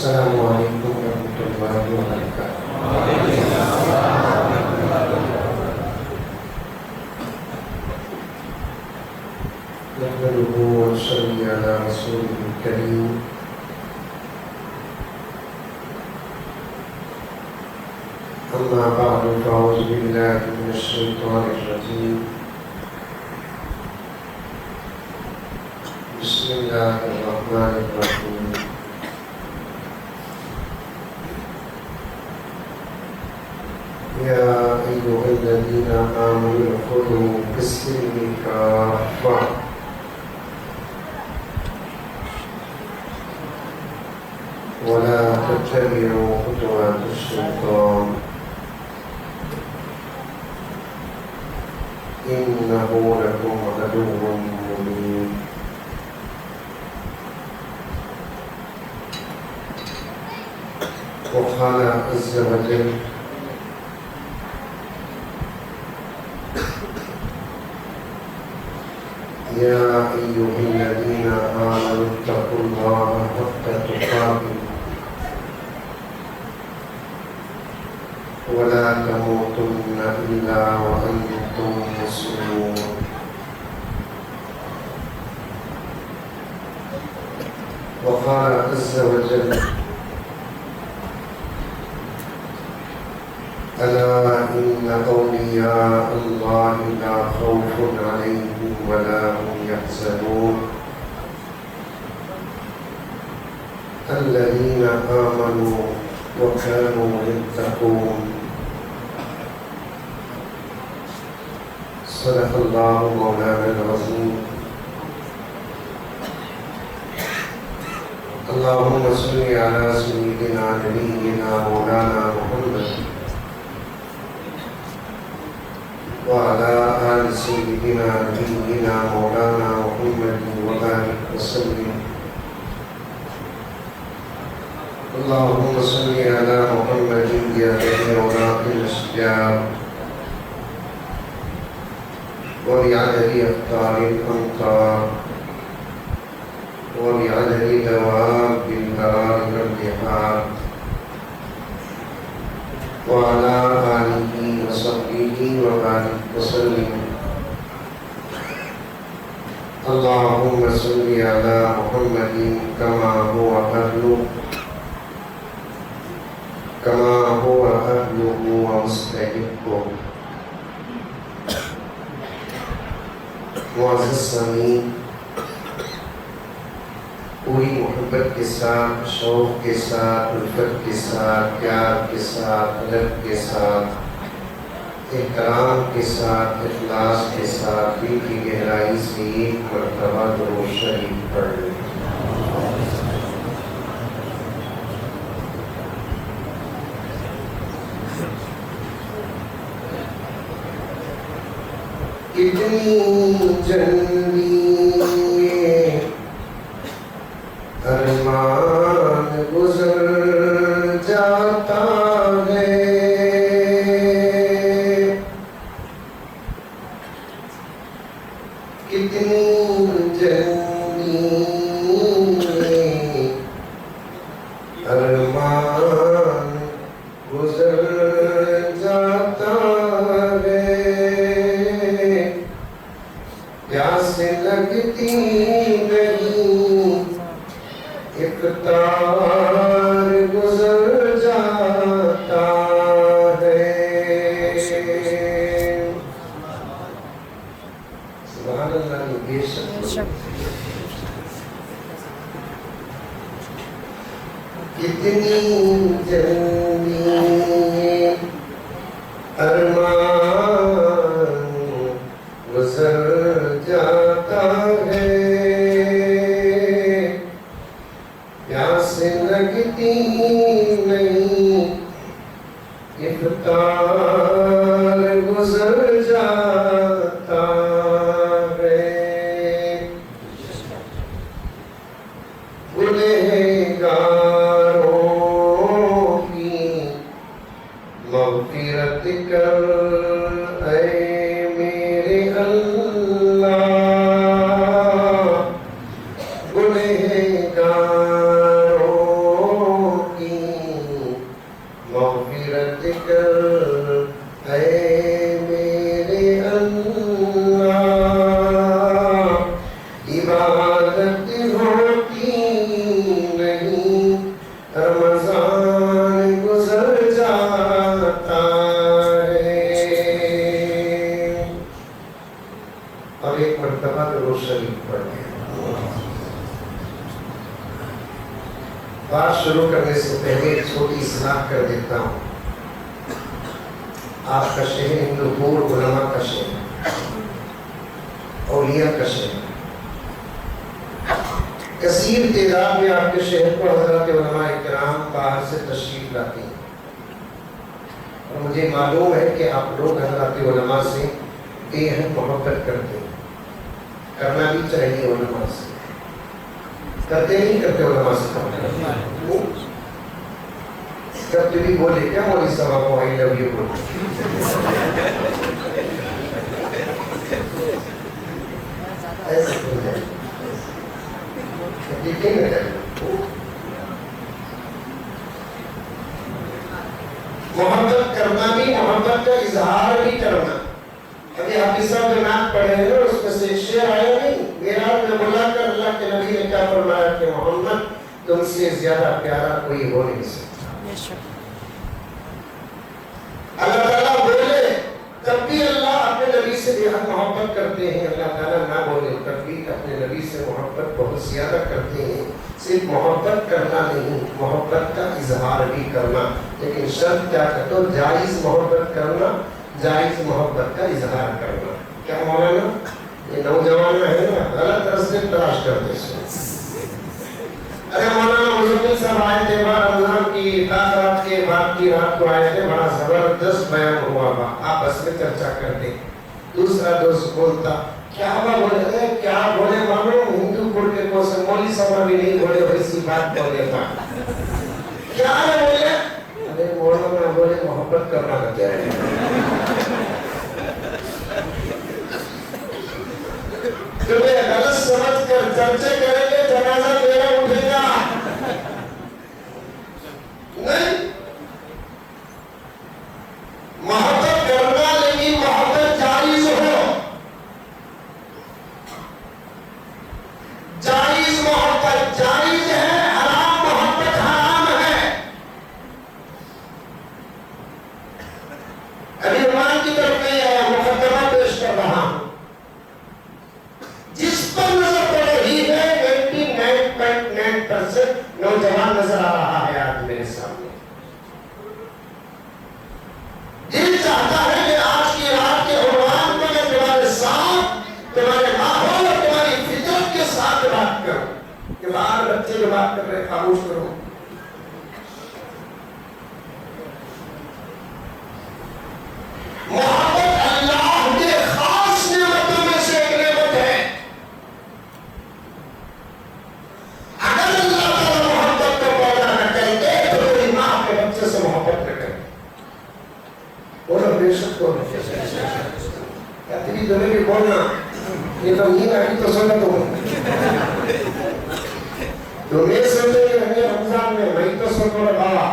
السلام علیکم ورحمۃ اللہ وبرکاتہ۔ نحمده ونصلي على رسوله الكريم أما بعد فأعوذ بالله من الشيطان الرجيم بسم الله الرحمن الرحيم يا أيها الذين آمنوا ادخلوا في السلم كافة ولا تتبعوا خطوات الشيطان إنه لكم عدو مبين۔ وقال عز وجل يا أيها الذين آمنوا اتقوا الله حق تقاته ولا تموتن إلا وأنتم مسلمون۔ وقال عز وجل ألا إن أولياء الله لا خوف عليهم ولا هم يحزنون الذين آمنوا وكانوا يتقون۔ صدق الله مولانا العظيم۔ اللهم صل على سيدنا نبينا مولانا محمد وعلى آل سيدنا نبينا مولانا محمد وبارك وسلم۔ اللهم صل على محمد يا أوراق الأشجار وبعدد أقطار الأمطار وبعدد دواب البحار والبحار وعلى آله وصحبه وبارك وسلم۔ اللهم صل على محمد كما هو أهله ومستحقه۔ معزز سامعین، پوری محبت کے ساتھ، شوق کے ساتھ، الفت کے ساتھ، پیار کے ساتھ، ادب کے ساتھ، احترام کے ساتھ، اخلاص کے ساتھ دل کی گہرائی سے ایک مرتبہ درود شریف پڑھ لیں۔ کتنی جلدی ارمان گزر جاتا ہے، کتنی جلدی ارمان گزر جاتا ہے، پیاس لگتی نہیں اقتار گزر جاتا ہے۔ سبحان اللہ، بے شک کتنی جلدی ارمان گزر جاتا ہے، پیاس لگتی نہیں افطار گزر جاتا ہے۔ گنہگاروں کی مغفرت کر اے میرے اللہ، گنہگاروں شریف پڑھتے ہیں۔ بات شروع کرنے سے پہلے ایک چھوٹی اصلاح کر دیتا ہوں۔ آپ کا شہر ہندوپور علماء کا شہر، اولیاء کا شہر، کثیر تعداد میں آپ کے شہر کو حضرات علماء کرام باہر سے تشریف لاتے ہیں، اور مجھے معلوم ہے کہ آپ لوگ حضرات علماء سے بے حد محبت کرتے ہیں، کرنا بھی چاہیے علماء سے، کرتے نہیں کرتے علماء سے کبھی بھی بولے کیا مولوی صاحب کو آئی لو یو بولے ایسے بول جائے محبت کرنا بھی، محبت کا اظہار بھی کرنا۔ ابھی حافظ صاحب جو نعت پڑھے ہیں اس میں سے ایک شعر آیا نہیں، میرا میں بولا کر اللہ کے نبی نے کیا فرمایا کہ محمد تم سے زیادہ پیارا کوئی ہو نہیں سکتا۔ اللہ تعالیٰ بولے تب بھی اللہ اپنے نبی سے بے حد محبت کرتے ہیں، اللہ تعالیٰ نہ بولے تب بھی اپنے نبی سے محبت بہت زیادہ کرتے ہیں۔ صرف محبت کرنا نہیں، محبت کا اظہار بھی کرنا، لیکن شرط کیا کہتے ہو؟ جائز محبت کرنا، جائز محبت کا اظہار کرنا۔ کیا مولانا یہ نوجوان ہے نا غلط راستے تلاش کرتے ہیں۔ ارے مولانا مزمل صاحب آئے تھے رمضان کی تاخیرات کے بعد کی رات کو آئے تھے، بڑا زبردست بیان ہوا، آپس میں چرچا کرتے۔ دوسرا دوست بولتا کیا ہوا؟ بولے کیا بولے مانو ہندو پور کے کو سے مولوی صاحب بھی نہیں بولے ویسی بات بولے تھا۔ کیا ہے بولے؟ ارے مولانا بولے محبت کرنا چاہیے۔ تمہیں غلط سمجھ کر چرچے کریں گے جنازہ میرا اٹھے گا نہیں۔ محبت کرنا لیکن محبت جائز ہو، جائز محبت جائز ہے، حرام محبت حرام ہے۔ ابھی عنوان کی طرف نہیں آیا، مقدمہ پیش کر رہا ہوں۔ جس پر نظر پڑ رہی ہے 99.9% نوجوان نظر آ رہا ہے آج میرے سامنے۔ دل چاہتا ہے کہ آج کی رات کے عنوان کو میں تمہارے ساتھ، تمہارے ماحول اور تمہاری فطرت کے ساتھ بات کروں کہ باہر بچے جو بات کر رہے خاموش کرو۔ محبت اللہ کے خاص نعمتوں میں سے ایک نعمت ہے۔ اگر اللہ تعالیٰ محبت کو پیدا نہ کرتے تو کوئی ماں اپنے بچے سے محبت نہ کرے۔ بولو بے شک بولو، کہتے بھی تمہیں بھی بولنا، یہ تو نیند آئی تو سنا تمہیں سنتے ہیں رمضان میں تو سن بابا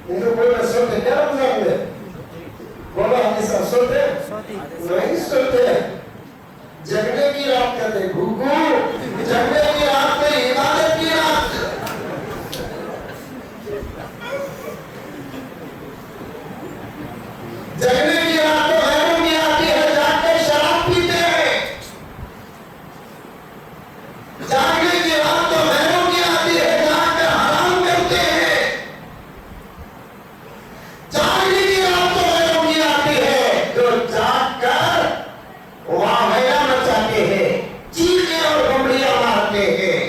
ہندو کوئی میں سنتے کیا رمضان میں؟ بولو ہم سب سنتے نہیں سنتے۔ جگنے کی رات کہتے گھوگو، جگنے کی رات میں عبادت کی رات۔ جگنے کی رات تو غیروں کی آتی ہے، جاگ کے شراب پیتے ہیں۔ جاگنے کی رات تو غیروں کی آتی ہے، جاگ کر حرام کرتے ہیں۔ جاگنے کی رات تو غیروں کی آتی ہے جو جاگ کر واویلا مچاتے ہیں، چیخیں اور بمبڑیاں مارتے ہیں۔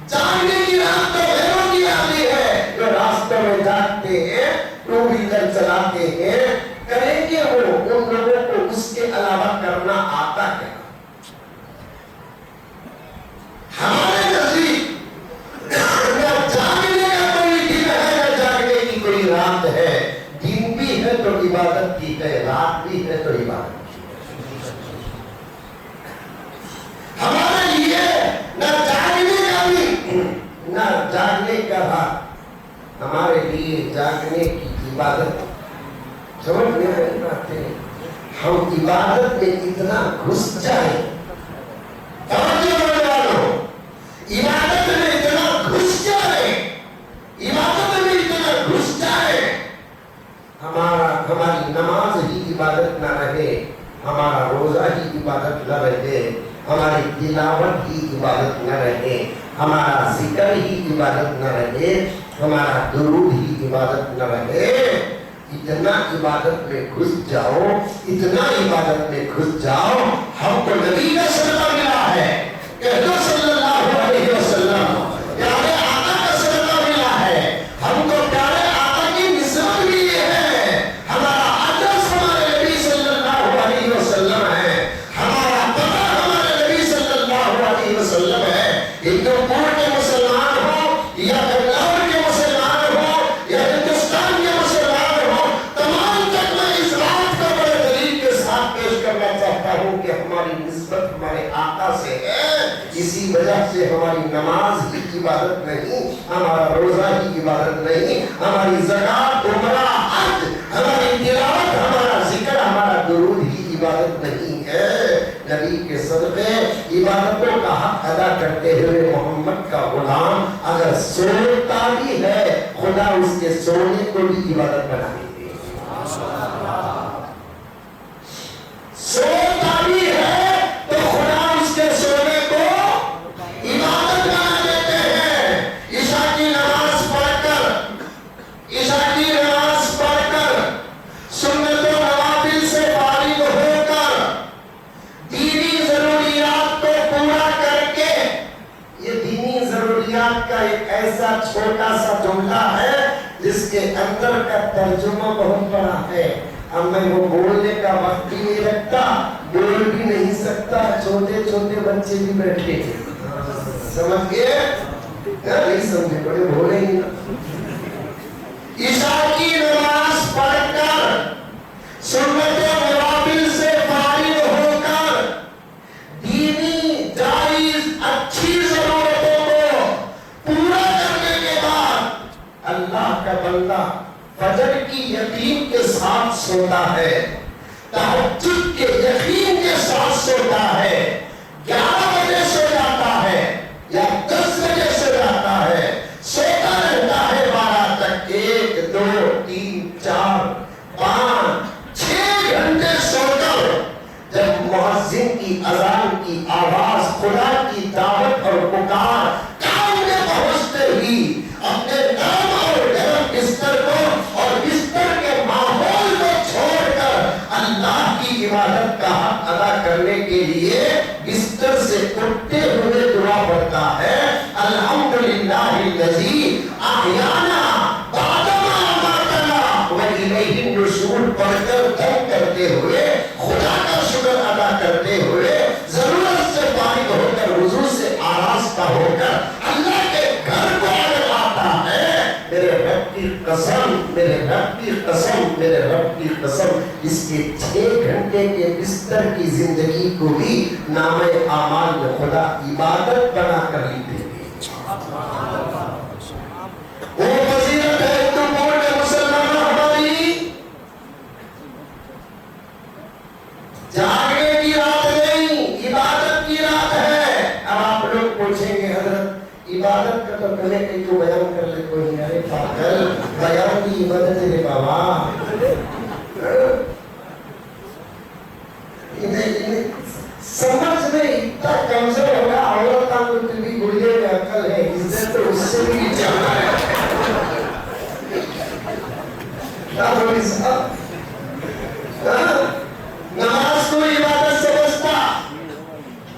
جاگنے کی رات تو غیروں کی آتی ہے جو راستوں میں جاگتے ہیں، ٹو ویلر چلاتے ہیں۔ کریں گے وہ ان لوگوں کو اس کے علاوہ کرنا آتا ہے؟ ہمارے نزدیک نہ جاگنے کا کوئی دن ہے نہ جاگنے کی کوئی رات ہے۔ دن بھی ہے تو عبادت کی ہے، رات بھی ہے تو عبادت کی ہے۔ ہمارے لیے نہ جاگنے کا بھی نہ جاگنے کا رات، ہمارے لیے جاگنے کی عبادت۔ سمجھ میں آئی باتیں؟ ہم عبادت میں اتنا گھس جائیں، توجہ نوجوانوں، عبادت میں اتنا گھس جائے، عبادت میں اتنا گھس جائے، ہماری نماز ہی عبادت نہ رہے، ہمارا روزہ ہی عبادت نہ رہے، ہماری تلاوت ہی عبادت نہ رہے، ہمارا ذکر ہی عبادت نہ رہے، ہمارا درود ہی عبادت نہ رہے، اتنا عبادت میں گھس جاؤ، اتنا عبادت میں گھس جاؤ، ہم کو نبی کا صدقہ ملا ہے، کہہ دو صلی اللہ علیہ وسلم، پیارے آقا کا صدقہ ملا ہے، ہم کو پیارے آقا کی نسبت بھی یہ ہے، ہمارا ایڈریس ہمارے نبی صلی اللہ علیہ وسلم ہے، ہمارا پتہ ہمارے نبی صلی اللہ علیہ وسلم ہے۔ ہندوپور کے مسلمان ہو یا بنگلور کے مسلمان ہو یا ہندوستان کے مسلمان ہو، تمام تک میں اس بات کو بڑے دلیل کے ساتھ پیش کرنا چاہتا ہوں کہ ہماری نسبت ہمارے آقا سے ہے، اسی وجہ سے ہماری نماز ہی عبادت نہیں، ہمارا روزہ ہی عبادت نہیں، ہماری زکوٰۃ، عمرہ، حج، ہماری تلاوت، ہمارا ذکر، ہمارا درود ہی عبادت نہیں ہے۔ نبی کے صدقے عبادتوں کا حق ادا کرتے ہوئے محمد کا غلام اگر سوتا بھی ہے، خدا اس کے سونے کو بھی عبادت بنا دیتے ہیں۔ سوتا بھی ہے تو خدا اس کے سونے کو عبادت بنا دیتے ہیں۔ عشاء کی نماز پڑھ کر، عشاء کی نماز پڑھ کر، سنت و نوافل سے فارغ ہو کر، دینی ضروریات کو پورا کر کے، یہ دینی ضروریات کا ایک ایسا چھوٹا سا جملہ ہے جس کے اندر کا ترجمہ بہت بڑا ہے۔ اب میں وہ بولنے کا وقت بھی نہیں رکھتا، بول بھی نہیں سکتا، چھوٹے چھوٹے بچے بھی بیٹھے ہیں، سمجھ گئے؟ نہیں سمجھے بڑے بولے ہی نا۔ عشاء کی نماز پڑھ کر، سنت و نوافل سے فارغ ہو کر، دینی جائز اچھی ضرورتوں کو پورا کرنے کے بعد اللہ کا بندہ فجر کی یقین کے ساتھ سوتا ہے، تہجد کے یقین کے ساتھ سوتا ہے، 11 بجے سو جاتا ہے یا 10 بجے سو جاتا ہے، سوتا رہتا ہے 12 تک، 1 2 3 4 5 6 گھنٹے سو کر جب مؤذن کی اذان کی آواز، خدا کی دعوت اور پکار کان میں پہنچتے ہی اپنے نام اور گرم بستر کو اور بستر کے ماحول کو چھوڑ کر اللہ کی عبادت کا حق ادا کرنے کے لیے بستر سے اٹھتے ہوئے دعا پڑھتا ہے، الحمدللہ الذی احیانا بعدما اماتنا والیہ النشور، پڑھ کر دم کرتے ہوئے، خدا کا شکر ادا کرتے ہوئے، ضرورت سے فارغ ہو کر، وضو سے آراستہ ہو کر اللہ کے گھر کو اگر آتا ہے، میرے رب کی قسم، میرے رب کی قسم، میرے رب کی قسم، اس کے 6 گھنٹے کے بستر کی زندگی کو بھی نامہ اعمال میں خدا عبادت بنا کر لکھ دے گی۔ وہ فضیلت ہے ہندوپور کے مسلمانوں ہماری، جاگنے کی رات نہیں، عبادت کی رات ہے۔ اب آپ لوگ پوچھیں گے حضرت عبادت کا تو پہلے کہ تو بیان کر لے کوئی، ارے پاگل، بیان کی عبادت ہے بابا، سمجھ میں اتنا کمزور ہوگا، عورتاں کو بھی گڑیے میں عقل ہے، عزت تو اس سے بھی جانا ہے۔ نماز کو عبادت سمجھتا،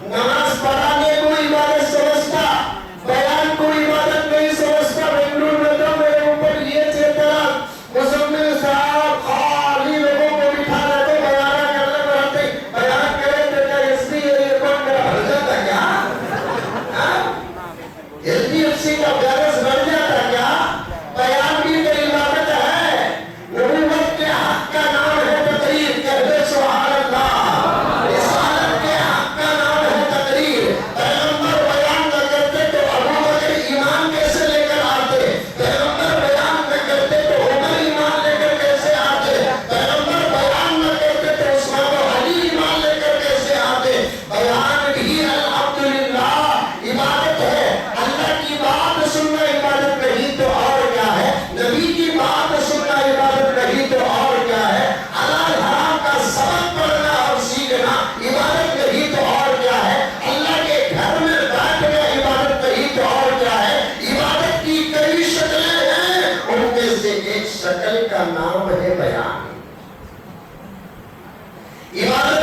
نماز پڑھانے کو عبادت سمجھتا، بیان کو عبادت نہیں سمجھتا۔ بنگلور میں تو میرے اوپر یہ چیتنا، مزمل صاحب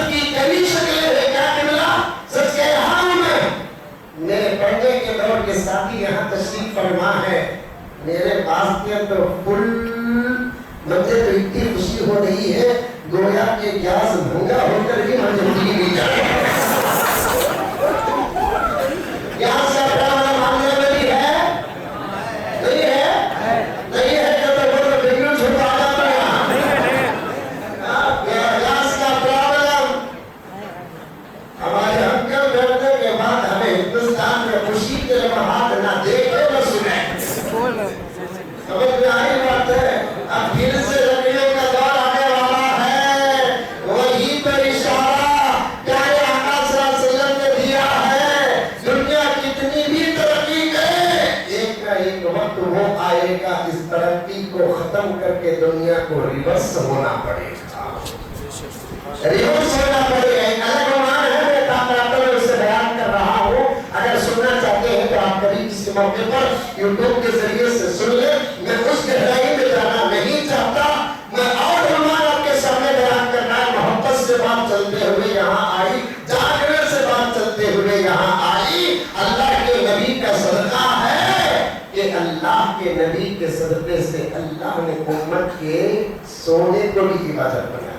محبت کی کئی شکلیں ہیں. کیا قبلہ سچ کہہ رہا ہوں میرے پڑھنے کے دور کے ساتھی یہاں تشریف فرما ہے. میرے پاس کے تو فل مجھے تو اتنی خوشی ہو رہی ہے گویا کہ گیس بھنگا ہو کر بھی مجھے ملی نہیں جائے. گیس کا پرابلم معاملے میں بھی ہے نہیں ہے نہیں ہے کہ تو وہ بگڑ چھوٹا آ جاتا ہے. گیس کا پرابلم ہمارے انکل بیٹھنے کے بعد ہمیں ہندوستان میں خوشی کے لمحات نہ دیکھے نہ سنے. سمجھ میں آئی بات ہے. اب پھر سے لڑکیوں کا دور آنے والا ہے. وہی پر اشارہ پیارے آقا صلی اللہ علیہ وسلم نے دیا ہے. دنیا کتنی بھی ترقی کرے ایک نہ ایک وقت وہ آئے گا اس ترقی کو ختم کر کے دنیا کو ریورس ہونا پڑے گا. ریورس ہونا پڑے گا. ایک الگ عنوان ہے میں تاکہ اسے بیان کر رہا ہوں. اگر سننا چاہتے ہیں تو آپ کبھی کسی موقع پر یوٹیوب کے ذریعے سے سن لیں. میں اس گہرائی میں جانا نہیں چاہتا. میں اور عنوان آپ کے سامنے بیان کرنا ہے. محبت سے بات چلتے ہوئے یہاں آئی, جاگنے سے بات چلتے ہوئے یہاں آئی. اللہ کے نبی کا صدقہ ہے کہ اللہ کے نبی کے صدقے سے اللہ نے امت کے سونے کو بھی عبادت بنایا.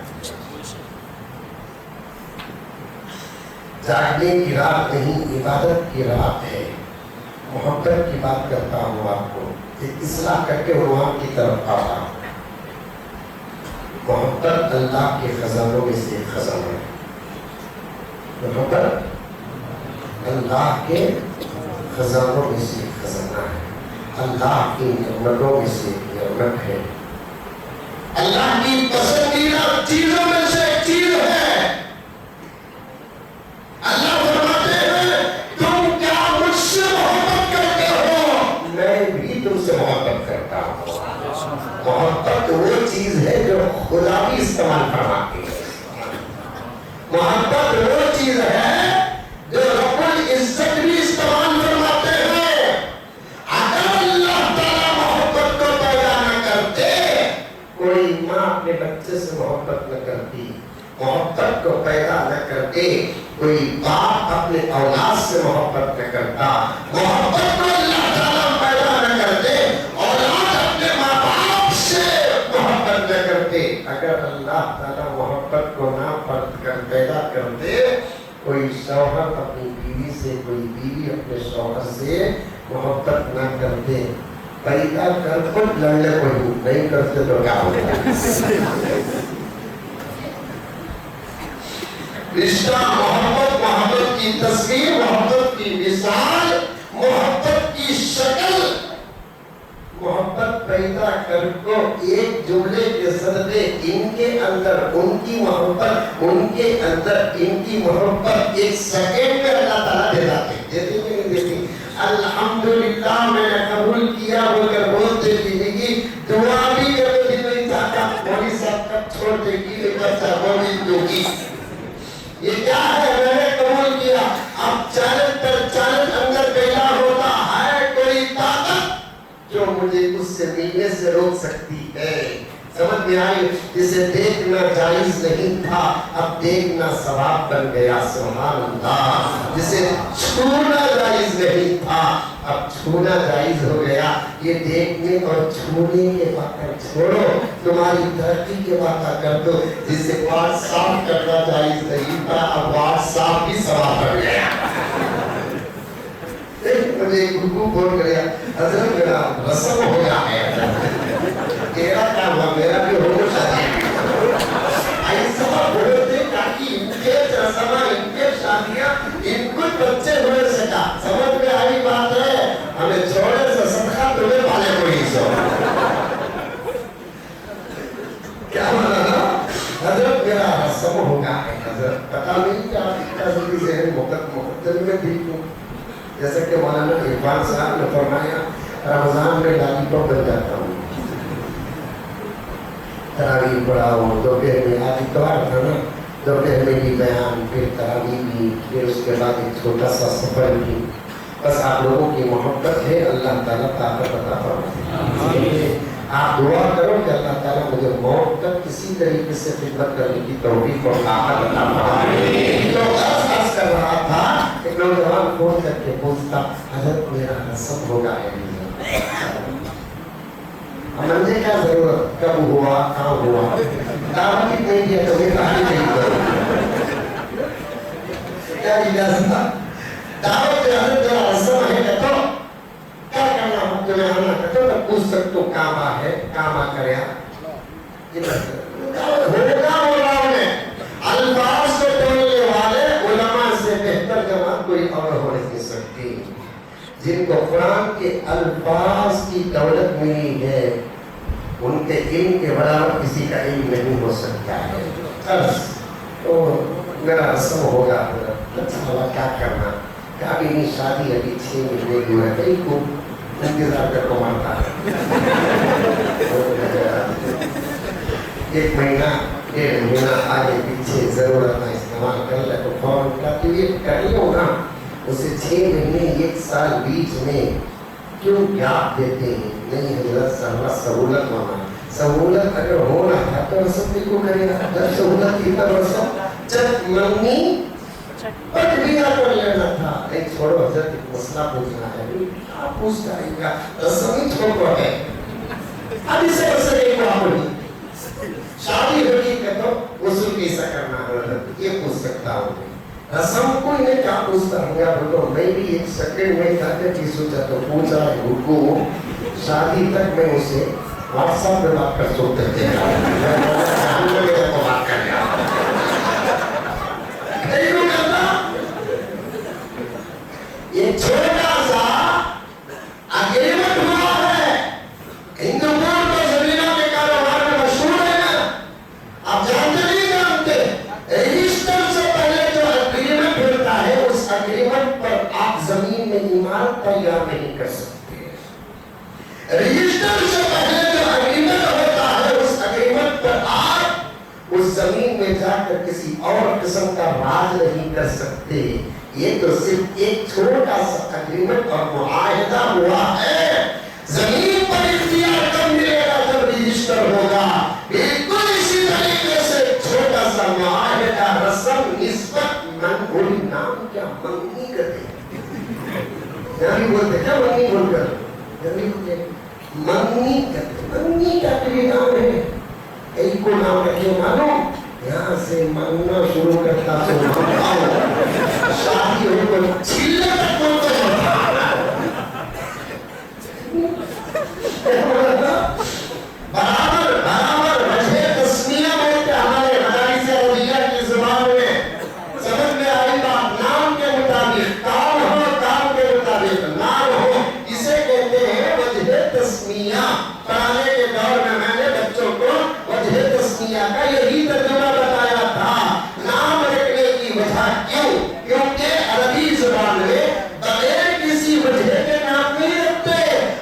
جاگنے کی رات نہیں, عبادت کی رات ہے. محبت کی بات کرتا ہوں آپ کو, ایک اصلاح کر کے عنوان کی طرف آتا ہوں. محبت اللہ کے خزانوں میں سے ایک خزانہ ہے. محبت اللہ کے خزانوں میں سے ایک خزانہ ہے. اللہ کی نعمتوں میں سے ایک نعمت ہے. اللہ کی پسندیدہ چیزوں میں سے ایک چیز ہے. اللہ فرماتے ہیں تم کیا مجھ سے محبت کرتے ہو, میں بھی تم سے محبت کرتا ہوں. محبت وہ چیز ہے جو خدا بھی استعمال فرماتی ہے. محبت وہ چیز ہے جو رب العزت بھی استعمال فرماتے ہیں. اگر اللہ تعالیٰ محبت کو پیدا نہ کرتے, کوئی ماں اپنے بچے سے محبت نہ کرتی, محبت کو پیدا نہ کرتے, کوئی باپ اپنے اولاد سے محبت نہ کرتا, محبت کو اللہ تعالیٰ پیدا نہ کرتے, اولاد اپنے ماں باپ سے محبت نہ کرتے. اگر اللہ تعالیٰ محبت کو نہ پیدا کرتے, کوئی شوہر اپنی بیوی سے, کوئی بیوی اپنے شوہر سے محبت نہ کرتے. پیدا کر خود لڑنے کو نہیں کرتے تو کیا ہوتا. رشتہ محبت کی تصویر, محبت کی مثال, محبت کی شکل, محبت پیدا کر کو ایک جملے کے صدقے ان کے اندر ان کی محبت, ان کے اندر ان کی محبت ایک سیکنڈ میں اللہ تعالیٰ دے جاتے. دیتے کہ نہیں دیتے. الحمدللہ میں نے قبول کیا بول کر بولتے زندگی دعا بھی کبھی نہیں چاہتا مولوی صاحب کب چھوڑ دے گی بچہ مولوی دو کی. یہ کیا ہے, میں نے قبول کیا. اب چیلنج پر چیلنج اندر پیدا ہوتا ہے, کوئی طاقت جو مجھے اس سے ملنے سے روک سکتی ہے. سمجھ میں آئی. جسے دیکھنا جائز نہیں تھا اب دیکھنا ثواب بن گیا. سبحان اللہ. جسے چھونا جائز نہیں تھا اب چھونا جائز ہو گیا. یہ دیکھنے اور چھونے کے باتیں چھوڑو, تمہاری ترقی کے باتیں کر دو. جسے وارڈ صاف کرنا جائز نہیں تھا اب وارڈ صاف بھی ثواب بن گیا. مجھے ایک گرو بول گیا, حضرت میرا رسم ہو گیا ہے. تیرا کیا ہوا, میرا بھی ہو چاہیے. ایسا بولتے تاکہ ان کے رسمہ, ان کے شادیاں, ان کو بچے ہوئے سکا. سمجھ میں آئی بات ہے. ہمیں چھوڑے سے صدقہ تمہیں پالے کوئی سو. کیا مانا نا, حضرت میرا رسم ہو گیا ہے. حضرت پتا نہیں کیا ذہن سے مقدم میں بھی کیوں. جیسا کہ مولانا عرفان صاحب نے فرمایا رمضان میں لالی پاپ بن جاتا ہوں. تراویح پڑھاؤ, دوپہر میں آج اتوار تھا نا, دوپہر میں بھی بیان, پھر تراویح بھی, پھر اس کے بعد ایک چھوٹا سا سفر بھی. بس آپ لوگوں کی محبت ہے, اللہ تعالیٰ طاقت عطا فرمائے. آپ دعا کرو کہ اللہ تعالیٰ مجھے موت تک کسی طریقے سے خدمت کرنے کی توفیق اور طاقت عطا فرمائے۔ تو عرض کر رہا تھا ایک نوجوان فون کر کے پوچھتا حضرت میرا رسم ہوگا ہے منجے کیا ضرورت، کب ہوا، کہاں ہوا، دعوت ہی نہیں دیا تو میں کہاں نہیں کروں، کیا اجازت تھا دعوت میں حضرت میرا رسم ہے کہ تو کیا کرنا ہم جو میں آنا کرتا ہوں تب پوچھ سکتا ہوں کاما ہے کاما کریا ہوگا علماء میں الفاظ کو بولنے والے علماء سے بہتر جماعت کوئی اور ہو نہیں سکتی، جن کو قرآن کے الفاظ کی دولت ملی ہے ان کے علم کے برابر کسی کا علم نہیں ہو سکتا ہے۔ تو میرا رسم ہوگا اچھا کیا کرنا، کیا بھی نہیں شادی ابھی 6 مہینے دور ہے، کئی کو انتظار کر کو مارتا ہے 1 مہینہ 1.5 مہینہ آگے پیچھے ضرورت نہ استعمال کر لے تو فوراً کا تو یہ کر لو نا، اسے 6 مہینے 1 سال بیچ میں کیوں گیپ دیتے ہیں؟ نہیں حضرت سہولت ہونا، سہولت اگر ہونا ہے تو رسم بھی کو کرے گا، جب سہولت کی تب رسم جب منی پر بھی کر لینا تھا۔ ایک چھوڑو حضرت ایک مسئلہ پوچھنا ہے، کیا پوچھتا ہے کیا رسم ہی چھوڑو ہے، اب اسے رسم ایک بات ہوئی شادی ہوگی کہ تو غسل کیسا کرنا ہے یہ پوچھ سکتا ہوں، رسم کو انہیں کیا پوچھتا ہوں گا بولو میں بھی 1 سیکنڈ میں جاتے کی سوچا تو پوچھا رکو شادی تک میں اسے واٹس ایپ پہ بات کر سکتے تھے بات کر لیا یہ چھوٹا سا اگریمنٹ ہوا ہے، ہندوستان کو زمینوں کے کاروبار میں مشہور ہے نا، آپ جانتے نہیں جانتے، رجسٹر سے پہلے جو اگریمنٹ ہوتا ہے اس اگریمنٹ پر آپ زمین میں عمارت تیار نہیں کر سکتے، رجسٹر سے پہلے جو اگریمنٹ ہوتا ہے اس اگریمنٹ پر آپ اس زمین میں جا کر کسی اور قسم کا راج نہیں کر سکتے، یہ تو صرف ایک چھوٹا سا اگریمنٹ اور معاہدہ ہوا ہے، زمین پر اختیار کب ملے گا جب رجسٹر ہوگا، بالکل اسی طریقے سے چھوٹا سا معاہدہ رسم نسبت منگولی نام کیا منگنی کرتے یعنی بولتے کیا منگنی بول کر منگنی کرتے، منگنی کا کوئی نام ہے، ایک کو نام رکھے معلوم یہاں سے مانگنا شروع کرتا تو مانگتا ہوں شادی ہو تو چھلے تک بولتے برابر برابر وجہ تسمیہ بولتے ہمارے مدارس عربیہ کی زبان میں، سمجھ میں آئی بات، نام کے مطابق کام ہو کام کے مطابق نام ہو، اسے کہتے ہیں وجہ تسمیہ۔ پڑھانے کے دور میں نے بچوں کو وجہ تسمیہ کا یہی ترجمہ بتایا تھا، نام رکھنے کی وجہ کیوں؟ کیونکہ عربی زبان میں بغیر کسی وجہ کے نام نہیں رکھتے،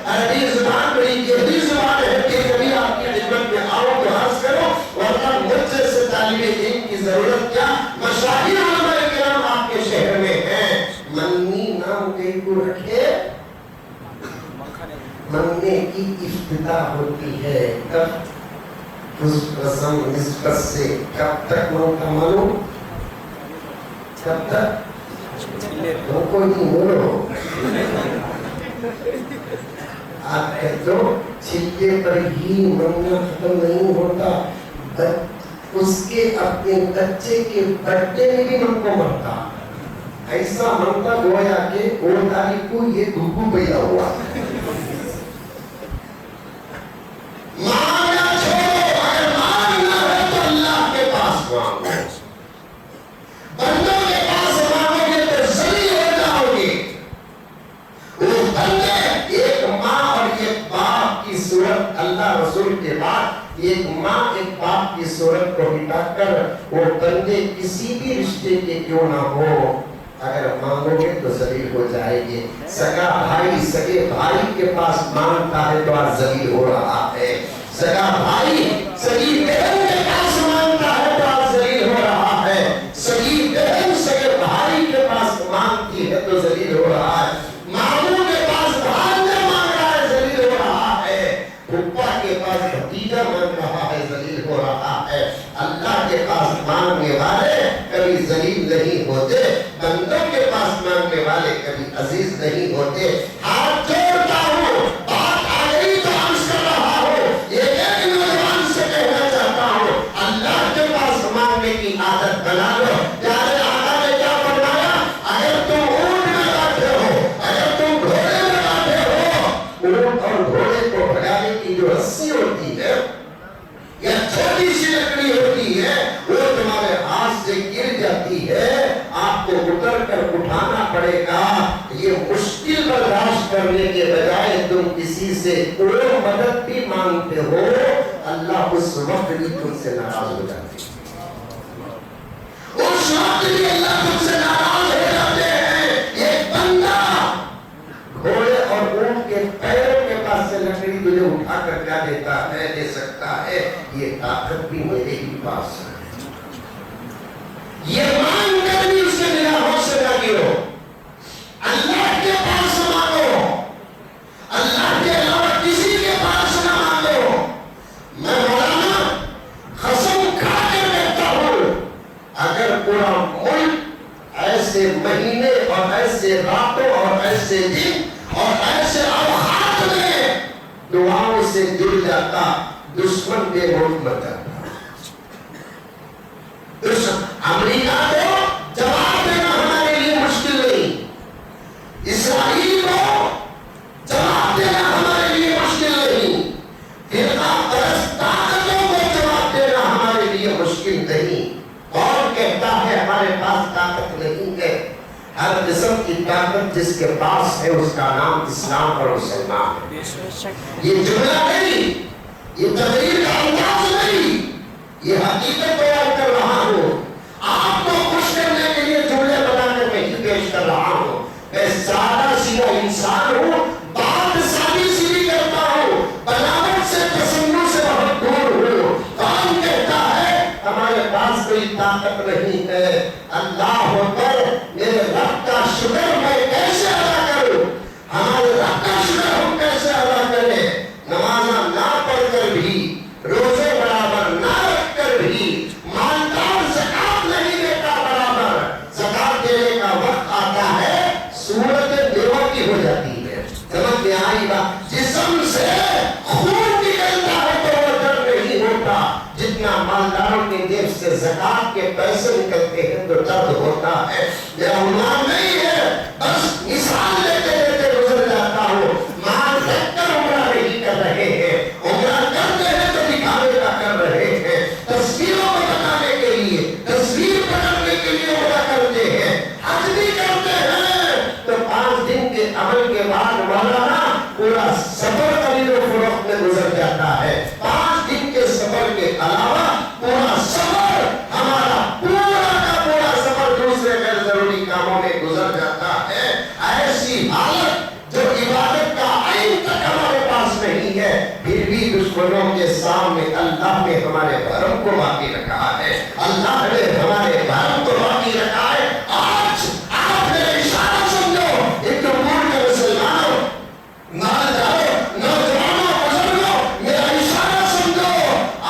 عربی زبان بڑی گہری زبان ہے کہ کبھی آپ کی خدمت میں آؤ تو عرض کرو ورنہ مجھ سے طالب علم کی ضرورت کیا، مشاہیر علماء کرام آپ کے شہر میں ہیں، منی نام کہیں کو رکھے، منگنے کی افتتاح ہوتی ہے کب اس رسم نسبت سے کب تک مانگتا معلوم، کب تک تم کو نہیں بولو آپ کہتے ہو چھلکے پر ہی منگنا ختم نہیں ہوتا، اس کے اپنے بچے کے بڑے میں بھی من کو مرتا، ایسا منگتا گویا کہ 2 تاریخ کو یہ دھوکو پیدا ہوا، مانگنا چھوڑو، اگر مانگنا ہے تو اللہ کے پاس مانگو، بندوں کے پاس مانگو گے تو ذلیل ہو جاؤ گے، وہ بندے ایک ماں اور ایک باپ کی صورت اللہ رسول کے بعد ایک ماں ایک باپ کی صورت کو مٹا کر وہ بندے کسی بھی رشتے کے کیوں نہ ہو اگر مانگو گے تو ذلیل ہو جائے گے، سگا بھائی سگے بھائی کے پاس مانگتا ہے تو آج ذلیل ہو رہا ہے، سگا بھائی سگی بہن کے پاس مانگتا ہے تو آج ذلیل ہو رہا ہے، سگی بہن سگے بھائی کے پاس مانگتی ہے تو ذلیل ہو رہا ہے، ماموں کے پاس بھانجا مانگ رہا ہے ذلیل ہو رہا ہے، پھپھا کے مانگنے والے کبھی ذلیل نہیں ہوتے، بندوں کے پاس مانگنے والے کبھی عزیز نہیں ہوتے۔ ہاتھ جوڑتا ہوں، بات آ گئی تو عرض کر رہا ہوں، یہ ایک نوجوان سے کہنا چاہتا ہوں، اللہ کے پاس مانگنے کی عادت بنا لو۔ پیارے آقا نے کیا فرمایا؟ اگر تم اونٹ میں بیٹھے ہو، اگر تم گھوڑے میں بیٹھے ہو، اونٹ اور گھوڑے کو بھگانے کی جو رسی ہوتی ہے یا چھوٹی سی لکڑی ہوتی ہے، وہ تمہارے ہاتھ سے گر جاتی ہے، آپ کو اتر کر اٹھانا پڑے گا۔ یہ مشکل برداشت کرنے کے بجائے تم کسی سے کوئی مدد بھی مانگتے ہو، اللہ اس وقت بھی تم سے ناراض ہو جاتے ہیں، اس وقت بھی اللہ تم سے ناراض ہو جاتے ہیں۔ ایک بندہ گھوڑے اور اونٹ کے پیروں کے پاس سے لکڑی تجھے اٹھا کر کیا دیتا ہے، دے سکتا ہے، یہ طاقت بھی میرے ہی پاس ہے۔ یہ مانگ کر بھی اس کے نگاہوں سے نہ گرو، اللہ کے پاس مانگو، اللہ کے علاوہ کسی کے پاس نہ مانگو۔ میں مولانا قسم کھا کر کہتا ہوں، اگر پورا ملک ایسے مہینے اور ایسے راتوں اور ایسے دن اور ایسے اوقات میں دعاؤں سے جڑ جاتا، دشمن بے ملک مر جاتا۔ امریکہ کو جواب دینا ہمارے لیے مشکل نہیں، اسرائیل کو جواب دینا ہمارے لیے مشکل نہیں، فرقہ پرست طاقتوں کو جواب دینا ہمارے لیے مشکل نہیں۔ کون کہتا ہے ہمارے پاس طاقت نہیں ہے؟ ہر قسم کی طاقت جس کے پاس ہے اس کا نام اسلام اور مسلمان ہے۔ یہ جملہ نہیں، یہ تقریر کا انداز نہیں، یہ حقیقت بیان کر رہا ہوں۔ آپ کو خوش کرنے کے لیے جملے بنا کر میں ہی پیش کر رہا ہوں۔ میں سادہ سیدھا انسان ہوں، بات سادی سیدھی کرتا ہوں، بناوٹ سے تصنع سے بہت دور ہوں۔ کون کہتا ہے ہمارے پاس کوئی طاقت نہیں ہے؟ اللہ اکبر، میرے رب کا شکر میں کیسے ادا کروں؟ ہمارے رب کا شکر ہم کیسے ادا کریں؟ نمازاں نہ پڑھ کر بھی، روزے برابر نہ رکھ کر بھی، مالدار زکات نہیں دیتا برابر، زکات دینے کا وقت آتا ہے صورت بیوہ کی ہو جاتی ہے۔ سمجھ میں آئی بات؟ جسم سے خون نکلتا ہے تو وہ درد نہیں ہوتا جتنا مالداروں کے جیب سے زکات کے پیسے نکلتے ہیں تو درد ہوتا ہے۔ میرا عنوان نہیں ہے، بس مثال لیتے لیتے گزر جاتا ہوں۔ مال رکھ کر عمرہ نہیں کر رہے ہیں، عمرہ کرتے ہیں تو دکھاوے کا کر رہے ہیں، تصویروں کو بتانے کے لیے، تصویر پکڑنے کے لیے عمرہ کرتے ہیں، حج بھی کرتے ہیں، تو 5 دن کے عمل کے بعد مولانا پورا سفر خرید و فروخت میں گزر جاتا ہے۔ 5 دن کے سفر کے علاوہ پورا سفر ہمارا پورا کا پورا سفر دوسرے غیر ضروری کاموں میں گزر جاتا ہے۔ ایسی حالت جو عبادت کا عین تک ہمارے پاس نہیں ہے، پھر بھی دشمنوں کے سامنے اللہ نے ہمارے بھرم کو باقی رکھا ہے، اللہ نے ہمارے بھرم کو باقی رکھا ہے۔ آج آپ میرا اشارہ سمجھو، ایک امور کے مسلمانوں، مالداروں، نوجوانوں، بزرگوں، میرا اشارہ سمجھو،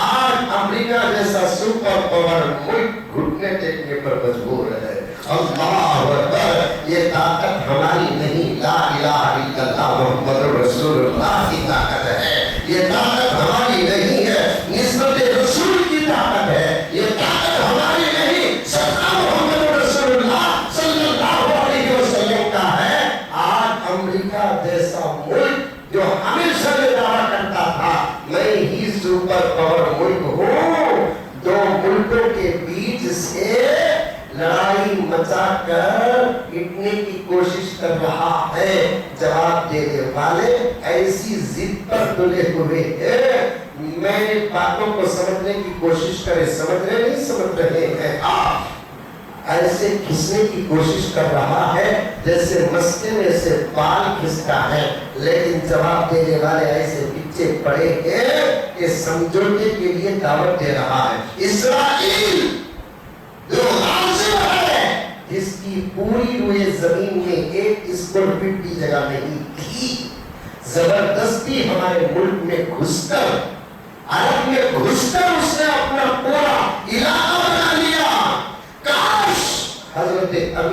آج امریکہ جیسا سپر پاور ملک گھٹنے ٹیکنے پر مجبور ہے۔ اللہ اکبر، یہ طاقت ہماری نہیں، لا الہ الا اللہ محمد رسول اللہ کی طاقت ہے۔ یہ طاقت ہماری نہیں ہے، نسبت رسول کی طاقت ہے۔ یہ طاقت ہماری نہیں، صدقہ محمد رسول اللہ صلی اللہ علیہ وسلم کا ہے۔ آج امریکہ جیسا ملک جو ہمیشہ یہ دعویٰ کرتا تھا میں ہی سپر پاور ملک ہوں، 2 ملکوں کے بیچ سے لڑائی مچا کر مٹنے کی کوشش کر رہا ہے۔ جواب دینے والے ایسی ضد پر تلے ہوئے ہیں، میں باتوں کو سمجھنے کی کوشش کرے، سمجھ رہے نہیں سمجھ رہے ہیں آپ، ایسے کھسنے کی کوشش کر رہا ہے جیسے مسکے میں سے بال کھستا ہے، لیکن جواب دینے والے ایسے پیچھے پڑے ہیں کہ سمجھوتے کے لیے دعوت دے رہا ہے۔ اسرائیل جو غازب ہے، جس کی پوری روئے زمین میں 1 اسکوائر فٹ کی جگہ نہیں تھی، زبردستی ہمارے ملک میں گھس کر، عرب میں گھس کر اس نے اپنا پورا علاقہ بنا لیا۔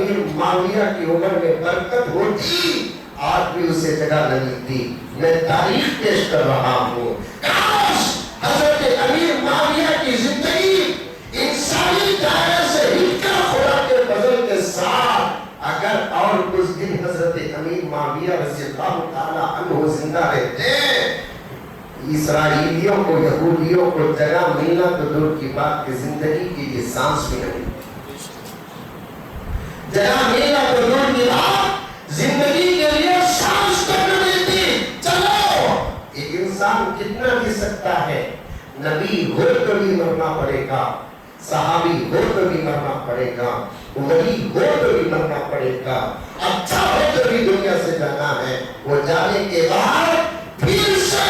امیر معاویہ کی عمر میں برکت ہوتی آج بھی اسے جگہ نہ ملتی. میں تاریخ پیش کر رہا ہوں. کاش حضرت امیر معاویہ کی زندگی انسانی دائرے سے ہٹ کر خدا کے فضل کے ساتھ اگر اور کچھ دن حضرت امیر معاویہ رضی اللہ تعالی عنہ زندہ رہتے، اسرائیلیوں کو یہودیوں کو جگہ ملنا تو دور کی بات کہ زندگی کے لیے سانس بھی نہیں. جگہ ملنا تو دور کی بات زندگی کے لیے سانس تک نہ ملتی. چلو ایک انسان کتنا جی سکتا ہے؟ نبی ہو تو بھی مرنا پڑے گا، صحابی ہو تو بھی مرنا پڑے گا، ولی ہو تو بھی مرنا پڑے گا، اچھا ہو تو بھی دنیا سے جانا ہے. وہ جانے کے بعد پھر سے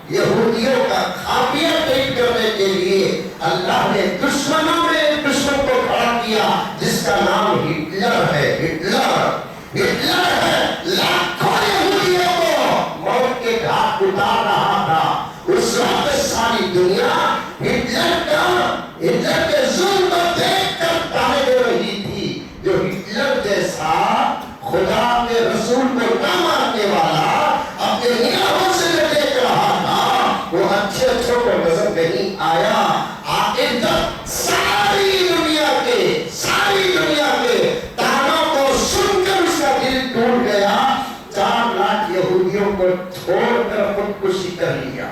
یہودیوں کا خافیہ تحریر کرنے کے لیے اللہ نے دشمنوں میں ایک دشمن کو کھڑا کیا جس کا نام ہٹلر ہے. ہٹلر ہے، لاکھوں یہودیوں کو موت کے گھاٹ اتار رہا تھا. اس وقت ساری دنیا ہٹلر کے ظلم کو دیکھ کر تانے دے رہی تھی. جو ہٹلر جیسا خدا کے رسول کو نہ ماننے والا اپنے نگاہوں سے جو دیکھ رہا تھا وہ اچھے اچھوں کو نظر نہیں آیا. آخر تک ساری دنیا کے تانوں کو سن کر اس کا دل ٹوٹ گیا. 4 لاکھ یہودیوں کو چھوڑ کر خودکشی کر لیا.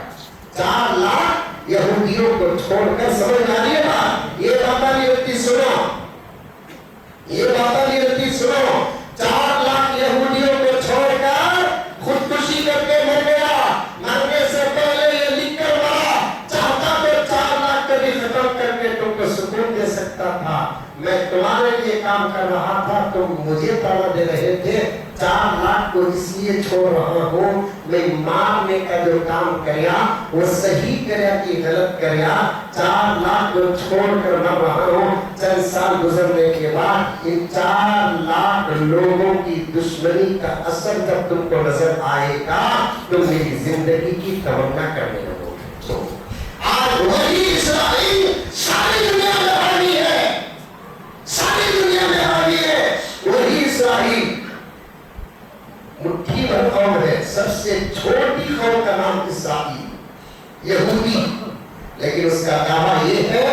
4 لاکھ یہودیوں کو چھوڑ کر. سمجھ آ رہی ہے بات؟ یہ باتیں نہیں ہوتی، سنو. 4 لاکھ یہودیوں کو چھوڑ کر خودکشی کر کے مر گیا. مرنے سے پہلے یہ لکھ کر مرا. چاہتا تو 4 لاکھ کو بھی ختم کر کے تم کو سکون دے سکتا تھا. میں تمہارے لیے کام کر رہا تھا، تم مجھے تانا دے رہے تھے. 4 لاکھ کو اس لیے چھوڑ رہا ہوں میں مارنے کا جو کام کریا وہ صحیح کریا کہ غلط کریا. 4 لاکھ کو چھوڑ کر مر رہا ہوں. چند سال گزرنے کے بعد ان 4 لاکھ لوگوں کی دشمنی کا اثر جب تم کو نظر آئے گا تم میری زندگی کی تمنا کرنے لگو. آج وہی اسرائیل ساری دنیا میں حاوی ہے، ساری دنیا میں حاوی ہے. وہی اسرائیل مٹھی بھر قوم ہے، سب سے چھوٹی قوم کا نام اسرائیل، یہودی. لیکن اس کا دعویٰ یہ ہے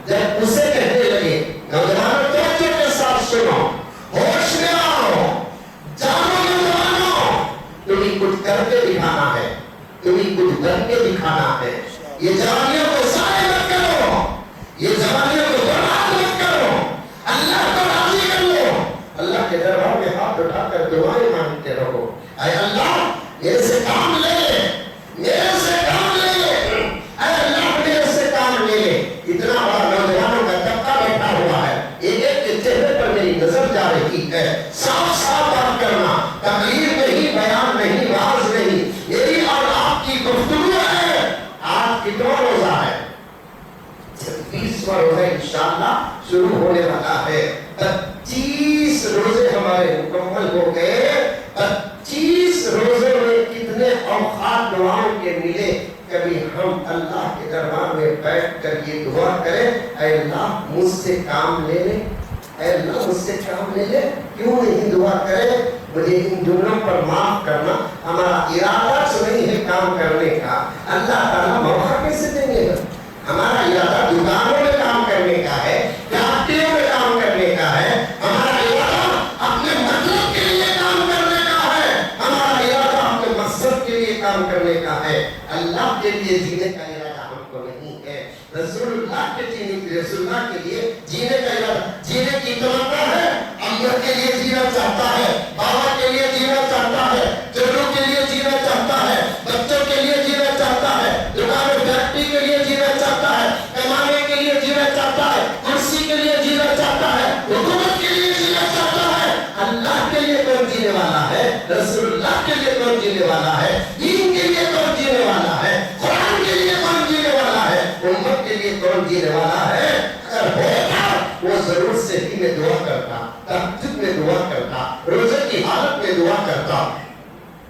جب اسے کہنے لگے نوجوانوں توجہ کے ساتھ سنو، ہوش میں آؤ، جانو نوجوانوں، تمہیں کچھ کر کے دکھانا ہے، تمہیں کچھ کر کے دکھانا ہے. یہ جوانیوں کو ضائع مت کرو، یہ جوانیوں کو برباد مت کرو، اللہ کو راضی کر لو. اللہ کے دربار میں ہاتھ اٹھا کر دعائیں مانگتے رہو. اے اللہ میرے سے کام لے لے، میرے سے کام لے لے، اے اللہ میرے سے کام لے لے. اتنا بڑا نوجوانوں کا طبقہ بیٹھا ہوا ہے، ایک ایک کے چہرے پر میری نظر جا رہی ہے. صاف صاف بات کرنا، تقریر نہیں، بیان نہیں، واعظ نہیں، میری اور آپ کی گفتگو ہے. آج کتنا روزہ ہے؟ 26واں روزہ انشاءاللہ شروع ہونے والا ہے. 25 روزے ہمارے مکمل ہو گئے. 25 روزے میں کتنے اوقات دعاؤں کے ملے. کبھی ہم اللہ کے دربار میں بیٹھ کر یہ دعا کریں اے اللہ مجھ سے کام لے لے، اے اللہ مجھ سے کام لے لے. کیوں نہیں دعا کریں مجھے ان جملوں پر معاف کرنا. ہمارا ارادہ تو نہیں ہے کام کرنے کا، اللہ تعالیٰ موقع کیسے دیں گے؟ ہمارا ارادہ دکانوں میں کام کرنے کا ہے، فیکٹریوں میں کام کرنے کا ہے. ہمارا ارادہ اپنے مطلب کے لیے کام کرنے کا ہے، ہمارا ارادہ اپنے مقصد کے لیے کام کرنے کا ہے. اللہ کے لیے جینے کا ارادہ ہم کو نہیں ہے. رسول اللہ کے لیے جینے کا ارادہ، جینے کی تمنا ہے. اللہ کے لیے جینا چاہتا ہے، بابا کے لیے جینا چاہتا ہے، چلوں کے لیے جینا چاہتا ہے، بچوں کے لیے جینا چاہتا ہے، دکان فیکٹری کے لیے جینا چاہتا ہے، کمانے کے لیے جینا چاہتا ہے، کرسی کے لیے جینا چاہتا ہے، حکومت کے لیے جینا چاہتا ہے. اللہ کے لیے کون جینے والا ہے؟ رسول اللہ کے لیے کون جینے والا ہے؟ دین کے لیے کون جینے والا ہے؟ قرآن کے لیے کون جینے والا ہے؟ امت کے لیے کون جینے والا ہے؟ اگر ہوتا وہ ضرور صحیح میں دعا کرتا، تہجد میں دعا کرتا، روزے کی حالت میں دعا کرتا.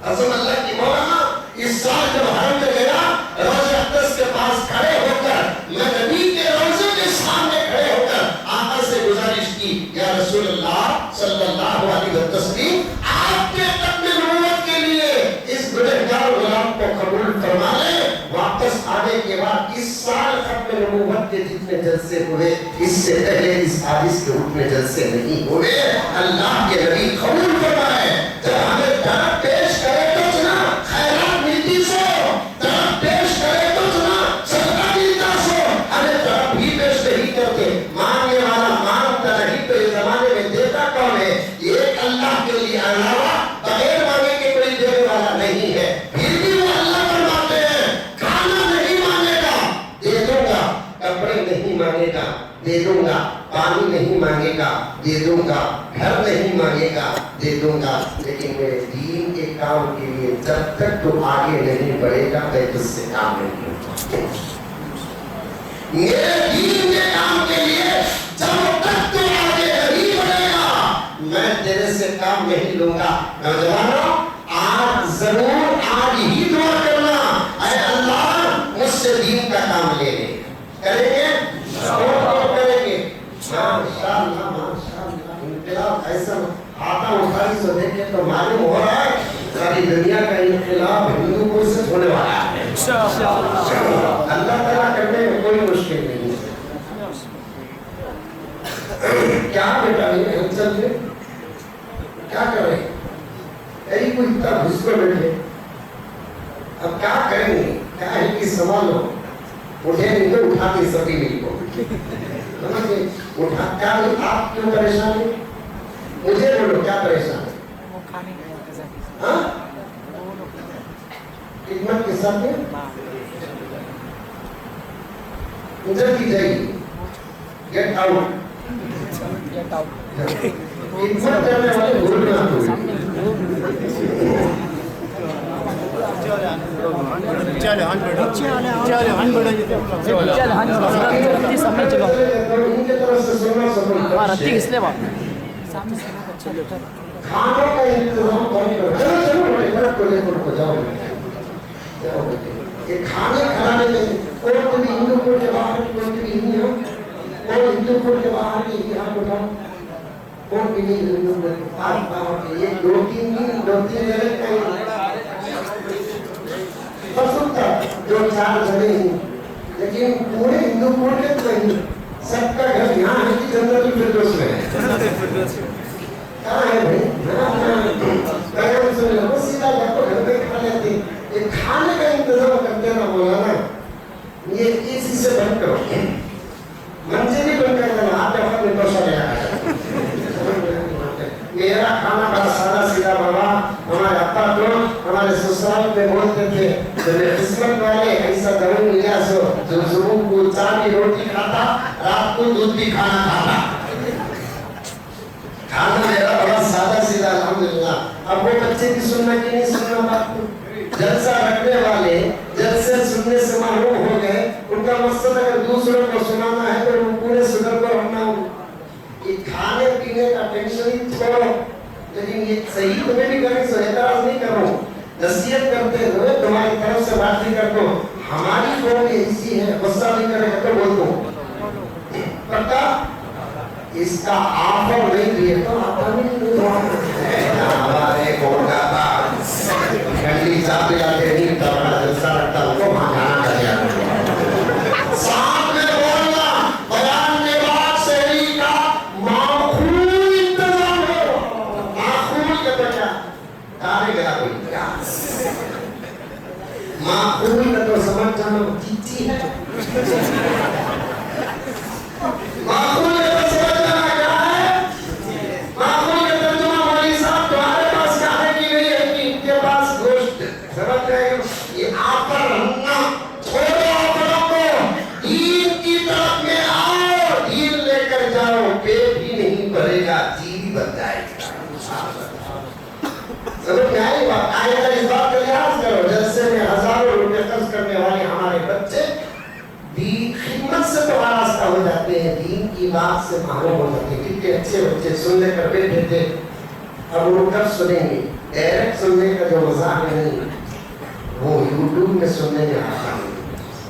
عظم اللہ کی مولانا اس سال جب حرم میں گیا روزہ اقدس کے پاس کھڑے ہو کر میں نبی کے روزے کے سامنے کھڑے ہو کر آقا سے گزارش کی کی یا رسول اللہ صلی اللہ علیہ وسلم آپ کے ختم نبوت کے لیے اس گنہگار غلام کو قبول فرما لیں. واپس آنے کے بعد اس سال ختم نبوت کے جتنے جلسے ہوئے اس سے پہلے اس حدیث کے اتنے جلسے نہیں ہوئے. اللہ کے نبی قبول فرمائے. جب ہمیں طرف پیش کرے تو سنا خیرات ملتی سو, طرف پیش کرے تو سنا صدقہ ملتا سو. ہمیں طرف بھی پیش نہیں کرتے, مانگنے والا مانگتا نہیں تو اس زمانے میں دیتا کون ہے؟ ایک اللہ کے لیے علاوہ بغیر مانگے کے کوئی دینے والا نہیں ہے. پھر بھی وہ اللہ فرماتے ہیں کھانا نہیں مانگے گا دے دوں گا, کپڑے نہیں مانگے گا دے دوں گا, پانی نہیں مانگے گا دے دوں گا, گھر نہیں مانگے گا دے دوں گا, لیکن میرے دین کے کام کے لیے جب تک تو آگے نہیں بڑھے گا میں تجھ سے کام نہیں لوں. میرے دین کے کام کے لیے جب تک تو آگے نہیں بڑھے گا میں تیرے سے کام نہیں لوں گا. نوجوانوں آج ضرور آج ہی دعا کرنا, اے اللہ مجھ سے دین کا کام لے لے. کریں گے کریں گے ماشاءاللہ ماشاءاللہ. انقلاب ایسا آتا اٹھائی سو دیکھے تو معلوم ہو رہا ہے ساری دنیا کا انقلاب ہندو کو سے ہونے والا ہے. اللہ تعالیٰ کرنے میں کوئی مشکل نہیں ہے. کیا بیٹا یہ ہم چل گئے کیا کر رہے ہیں؟ ایسی کوئی اتنا گھس کر بیٹھے اب کیا کریں گے؟ کیا ہے کہ سوالو اٹھے نہیں تو اٹھا کے سبھی نہیں کو اٹھا. کیا آپ کیوں پریشان ہیں؟ مجھے بولو کیا پریشان ہے؟ ہاں خدمت کے ساتھ میں ادھر کی جائیے گیٹ آؤٹ. خدمت کرنے والے بھولنا کھانے کا انتظام یہ کھانے کھلانے میں کوئی بھی ہندو کو کے باہر کوئی بھی نہیں ہو, کوئی ہندو کو کے باہر نہیں یہاں بتاؤ کون بھی نہیں ہندو کو آپ باہر یہ دو تین جگہ کہیں بس ہوتا دو چار جگہ ہی, لیکن پورے ہندو کو کے نہیں سب کا گھر یہاں ہے کہ جنت الفردوس میں ہے. کہاں ہے بھائی وہ سیدھا گھر کو گھر پہ کھا لیتے. یہ کھانے کا انتظام کرتے نا مولانا یہ اسی سے بند کرو منجے بھی بند کر دینا. آپ دفعہ میں دوسرا لیا میرا کھانا بڑا سادہ سیدھا بابا. ہمارے ابا تو ہمارے سسرال میں بولتے تھے جب قسمت والے ایسا گرم ملا سو جو صبح کو چار کی روٹی کھاتا رات کو دودھ بھی کھانا کھاتا. کھانا میرا بڑا سادہ سیدھا الحمدللہ. اب وہ بچے کی سننا کی نہیں سننا بات کو جلسہ رکھنے والے جلسے سننے سے محروم ہو گئے. ان کا مقصد اگر دوسروں کو سنانا ہے تو وہ پورے صدر کو رکھنا ہو. یہ کھانے پینے کا ٹینشن ہی چھوڑو, لیکن یہ صحیح تمہیں بھی کریں سو اعتراض نہیں کرو. نصیحت کرتے ہوئے تمہاری طرف سے بات نہیں کرتا ہوں. ہماری قوم ایسی ہے غصہ نہیں کرے گا تو بول دو پتا اس کا آفر نہیں دیے تو آتا نہیں ہمارے قوم کا بات گھنٹی صاحب لاتے نہیں کرنا جلسہ رکھتا ہوں تو وہاں جانا کر جانا ساتھ میں بولنا بیان کے بعد شہری کا معقول انتظام ہو. معقول کے بچہ کارے گیا کوئی کیا معقول کا تو سمجھ جانا چیچی ہے. معقول کا تو سمجھ جانا کیا ہے. معقول کا ترجمہ مولوی صاحب تمہارے پاس کھانے کی نہیں ہے کہ ان کے پاس گوشت سمجھ رہے ہو. یہ آپ پر رہنا چھوڑو اپنوں کو دین کی طرف میں آؤ. دین لے کر جاؤ پیٹ ہی نہیں بھرے گا جی بھی بن جائے گا. سمجھ میں آئی بات. آئے گا اس بات کا لحاظ کرو جلسے میں ہزاروں روپے خرچ کرنے والے ہمارے بچے بھی خدمت سے تو آراستہ ہو جاتے ہیں, دین کی بات سے محروم ہو جاتے ہیں. کتنے اچھے بچے سننے کر بیٹھے تھے اب وہ کب سنیں گے. ڈائریکٹ سننے کا جو مزاح نہیں وہ یوٹیوب میں سننے میں آتا ہوں.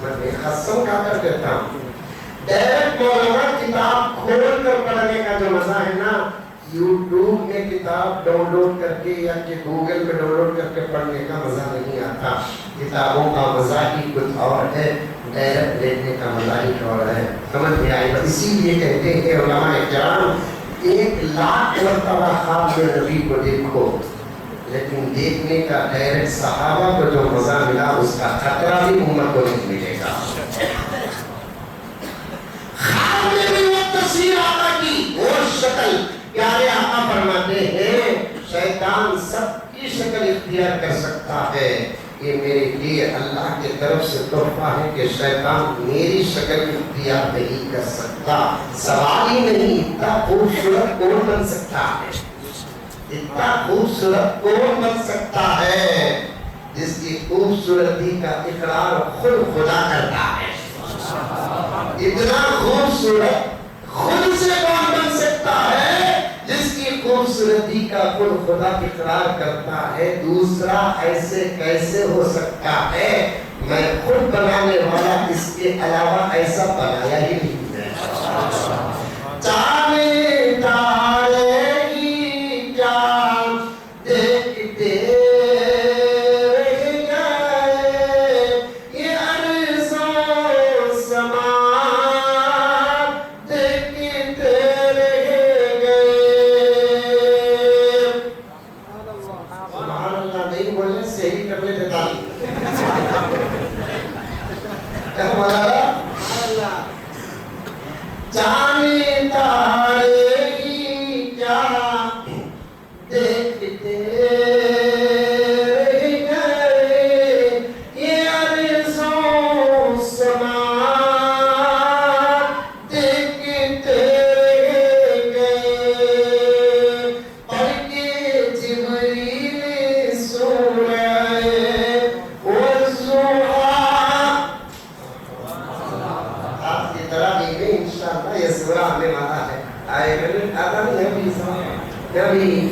میں قسم کھا کر کہتا ہوں ڈائریکٹ مولانا کتاب کھول کر پڑھنے کا جو مزہ ہے نا یوٹیوب میں کتاب ڈاؤن لوڈ کر کے یا کہ گوگل پہ ڈاؤن لوڈ کر کے پڑھنے کا مزہ نہیں آتا. کتابوں کا مزہ ہی کچھ اور ہے, ڈائریکٹ دیکھنے کا مزہ ہی اور ہے. سمجھ میں آئی؟ اسی لیے کہتے ہیں علماء کرام 1,00,000 مرتبہ خواب میں نبی کو دیکھو, لیکن دیکھنے کا ڈائریکٹ صحابہ کو جو مزہ ملا اس کا خطرہ بھی امت کو نہیں ملے گا. خواب میں بھی وہ تصویر آقا کی, وہ شکل. پیارے آقا فرماتے ہیں شیطان سب کی شکل اختیار کر سکتا ہے, یہ میرے لیے اللہ کی طرف سے تحفہ ہے کہ شیطان میری شکل اختیار نہیں کر سکتا. سوال ہی نہیں, اتنا خوبصورت کون بن سکتا ہے, اتنا خوبصورت کون بن سکتا ہے جس کی خوبصورتی کا اقرار خود خدا کرتا ہے. اتنا خوبصورت خود سے کون بن سکتا ہے جس کی خوبصورتی کا خود خدا اقرار کرتا ہے. دوسرا ایسے کیسے ہو سکتا ہے, میں خود بنانے والا اس کے علاوہ ایسا بنایا ہی نہیں ہے. چاہے تارے ہی کیا دیکھتے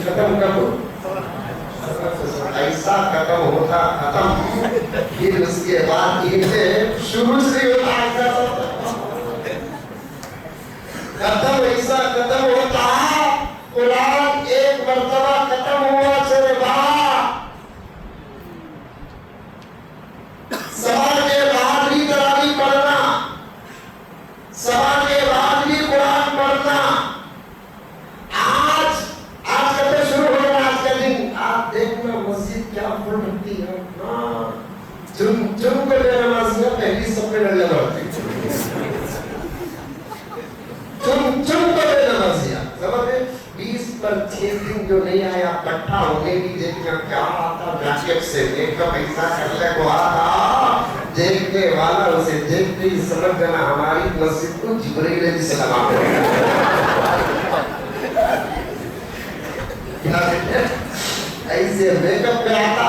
ختم کب ایسا ختم ہوتا ختم, پھر اس کے بعد شروع سے ختم ایسا ختم ہوتا. قرآن ایک مرتبہ ختم ہوا چلے بعد سوال کے بعد بھی تراویح پڑھنا, سوال کے بعد بھی قرآن پڑھنا. دیکھنا مسجد کیا فل رکھتی ہے, چن کر نمازیاں پہلی سب پہ ڈلے بڑھتی, چن کر نمازیاں سمجھے 20 پر 6 دن جو نہیں آیا کٹھا ہونے کی دیکھنا کیا آتا جاکٹ سے دیکھ کا پیسہ کرنے کو آتا, دیکھنے والا اسے دیکھتے ہی سمجھ جانا ہماری مسجد کو جبرائیل علیہ السلام ایسے میک اپ پہ آتا.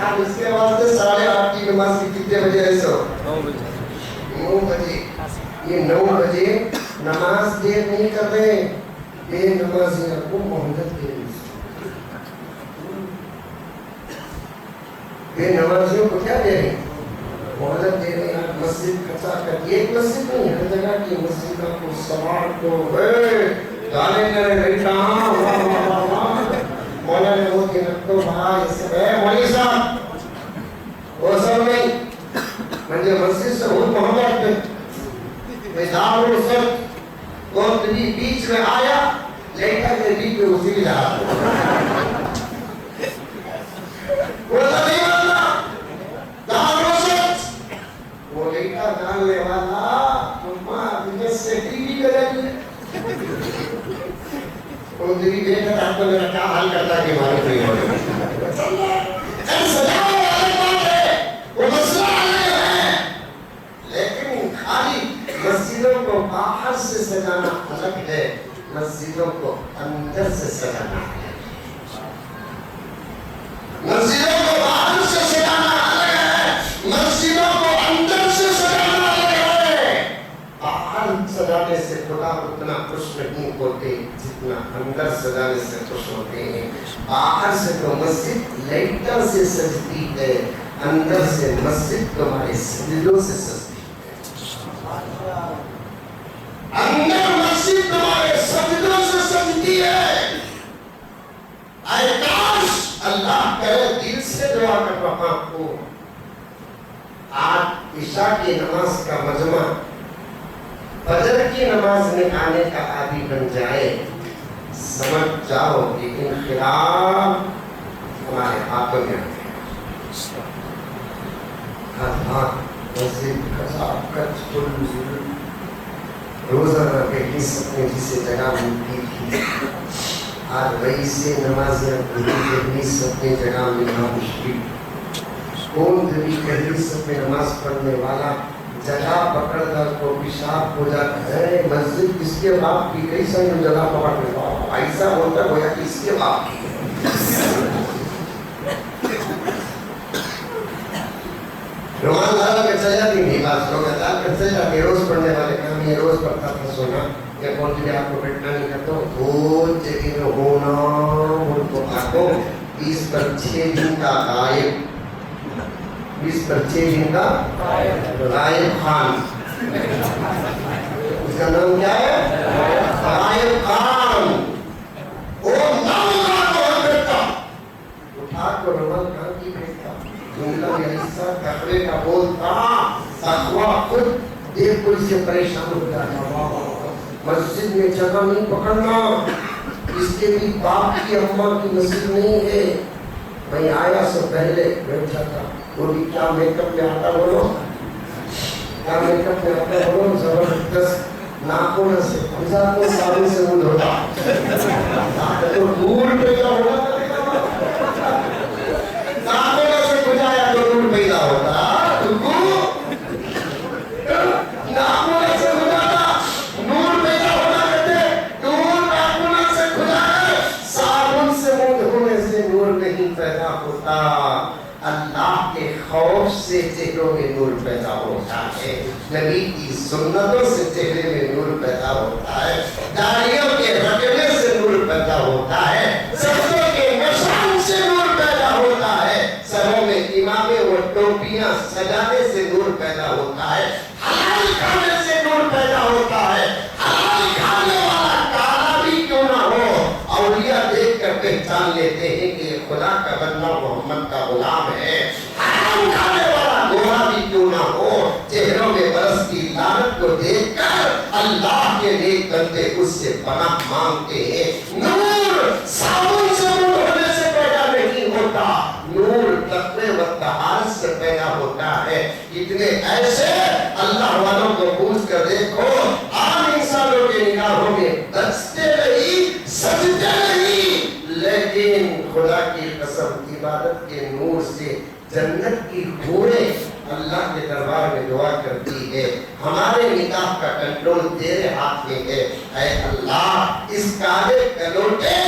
اب اس کے واسطے 8:30 کی نماز کی کتنے بجے ایسے ہو 9 بجے. یہ 9 بجے نماز دیر نہیں کر رہے, بے نمازیوں کو مہلت دے رہے, بے نمازیوں کو کیا دے رہے, مہلت دے رہے ہیں. مسجد کھچا کر, ایک مسجد نہیں ہر جگہ کی مسجدوں کو سوار کو گانے کرے بیٹھا مولا نے وہ کہ رکھو بھائی سب ہے مولی صاحب وہ سب نہیں مجھے مسجد سے بہت محبت ہے. میں دارو سب کون تبھی بیچ میں آیا لیٹا کے بیچ میں اسی بھی رہا وہ نہیں والا دارو سب وہ لیٹا جاننے والا مجھے سے ٹی وی کرے گی وہ دیوی دیکھتا تھا آپ کو میرا کیا حال کرتا ہے کہ معلوم نہیں ہو رہا سجاؤ والے بات ہے, وہ مسئلہ نہیں ہے, لیکن خالی مسجدوں کو باہر سے سجانا الگ ہے, مسجدوں کو اندر سے سجانا ہے. مسجدوں کو باہر سے سجانا الگ ہے, مسجدوں کو اندر سے سجانا الگ ہے. باہر سجانے سے خدا اتنا خوش نہیں ہوتے جتنا اندر سجانے سے خوش ہوتے ہیں. باہر سے تو مسجد لائٹر سے سجتی ہے, اندر سے مسجد تمہارے سجدوں سے سجتی ہے. اندر اللہ کرے دل سے دعا کر رہا ہوں آج عشاء کی نماز کا مجمع فجر کی نماز میں آنے کا عادی بن جائے. سمجھ جاؤ کہ انقلاب ہمارے ہاتھوں میں آتے ہیں. روزانہ پہلی سپنے جسے جگہ ملتی تھی آج وہی سے نمازیاں پہلی سپنے جگہ ملنا مشکل. کون دلی پہلی سپنے نماز پڑھنے والا جگہ پکڑ کر کو پیشاب ہو جاتا ہے. مسجد کس کے باپ کی کئی ساری جگہ پکڑ کے ایسا ہوتا گویا کہ اس کے باپ کی. رومان لال میں چل جاتی نہیں بات لوگ ادال میں چل جاتی روز پڑھنے والے کام یہ روز پڑھتا تھا سونا یہ کون سی آپ کو بیٹھنا نہیں کرتا وہ جگہ میں ہونا ان کو آپ کو 20 پر 6 دن کا غائب 20 پر 6 دن کا غائب خان اس کا نام کیا ہے غائب خان. وہ نام کا بیٹھتا اٹھا کو رومان خان کی بیٹھتا جملہ میں حصہ کپڑے کا بولتا تقوی خود دیکھ کوئی سے پریشان ہو جاتا. مسجد میں جگہ نہیں پکڑنا اس کے بھی باپ کی اماں کی نصیب نہیں ہے. میں آیا سے پہلے بیٹھا تھا بولی کیا میک اپ میں آتا بولو کیا میک اپ میں آتا بولو زبردست ناخن سے ہمزہ کو صابن سے منہ دھوتا تو دور پہ کیا ہوگا پیدا ہوتا ناخن سے کھجاتا نور پیدا ہونا کہتے نور ناخن سے کھجاتا صابن سے منہ دھونے سے نور نہیں پیدا ہوتا. اللہ کے خوف سے چہروں میں نور پیدا ہوتا ہے. نبی کی سنتوں سے چہرے میں نور پیدا ہوتا ہے. داڑھیوں کے رگڑنے سے نور پیدا ہوتا ہے. سجدے کے نشان سے نور پیدا ہوتا ہے. سروں میں امامے اور ٹوپیاں سجانے سے نور پیدا ہوتا ہے. حلال کھانے سے نور پیدا ہوتا ہے. حلال کھانے والا کالا بھی کیوں نہ ہو اولیاء دیکھ کر پہچان لیتے ہیں کہ یہ خدا کا بندہ محمد کا غلام ہے. حرام کھانے والا گورا بھی کیوں نہ ہو چہروں میں برس کی لعنت کو دیکھ کر اللہ کے نیک بندے اس سے پناہ مانگتے ہیں. نور صابن سے منہ دھونے سے پیدا نہیں ہوتا. نور تقوی و طہارت سے پیدا ہوتا ہے. اتنے ایسے اللہ والوں کو پوچھ کر دیکھو عام انسانوں کے نگاہوں میں بچتے نہیں سجدے نہیں لیکن خدا کی قسم عبادت کے نور سے جنت کی حوریں اللہ کے دربار میں دعا کرتی ہے. ہمارے نکاح کا کنٹرول تیرے ہاتھ میں ہے. اے اللہ اس کالے کلوٹے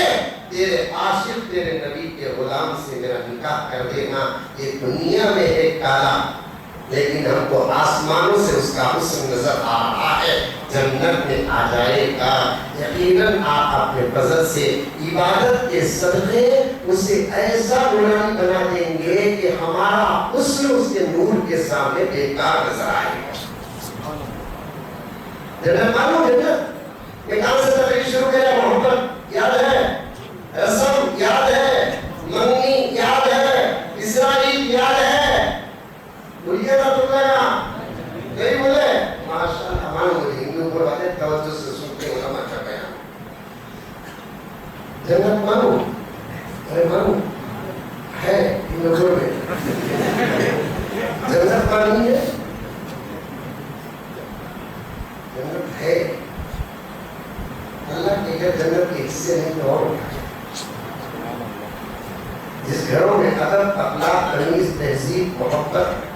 تیرے عاشق تیرے نبی کے غلام سے میرا نکاح کر دینا. یہ دنیا میں ہے کالا لیکن ہم کو آسمانوں سے اس کا حسن نظر آ رہا ہے. جنت میں آ جائے گا یقیناً. آپ اپنے فضل سے عبادت کے صدقے اسے ایسا نورانی بنا دیں گے کہ ہمارا حسن اس کے نور کے سامنے بیکار نظر آئے گا. جنت معلوم جنت یہ کہاں سے تقریر شروع کرے محبت یاد ہے رسم یاد ہے منگنی یاد ہے اسرائیل یاد ہے بولیے گا تم لگا نہیں بولے ماشاء اللہ معلوم ہے ہندو پر والے توجہ سے سنتے علماء کا بیان. جنت مانو ارے مانو ہے ان لوگوں میں جنت مانی ہے جنت ہے. اللہ کے گھر جنت کے حصے نہیں تو اور جس گھروں میں ادب اخلاق تمیز تہذیب محبت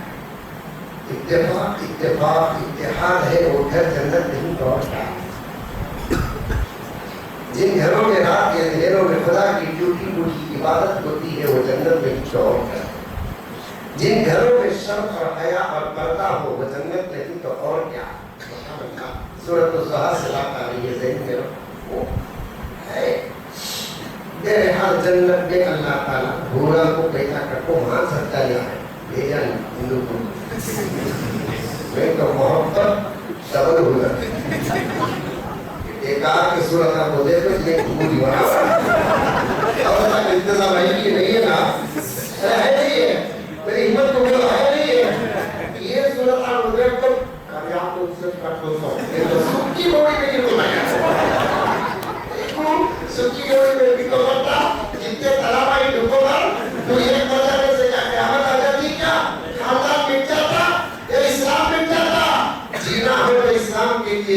اتفاق اتفاق اتحاد ہے وہ گھر جنت نہیں تو اور کیا. جن گھروں میں رات کے اندھیروں میں خدا کی ٹوٹی ٹوٹی عبادت ہوتی ہے وہ جنت میں تو اور کیا. جن گھروں میں شرف اور حیا اور پردہ ہو وہ جنت نہیں تو اور کیا. سورۃ الضحیٰ سے بات آ رہی ہے ذہن میں وہ ہے. بہرحال جنت میں اللہ تعالیٰ بھولا کو پیدا کر کو وہاں سکتا ہے بھیجا ہندو کو میں تو محبت ڈبل ہو جاتے ایک آر کی صورت آپ کو دیکھو یہ بھول بنا اور انتظام ہے کہ نہیں ہے نا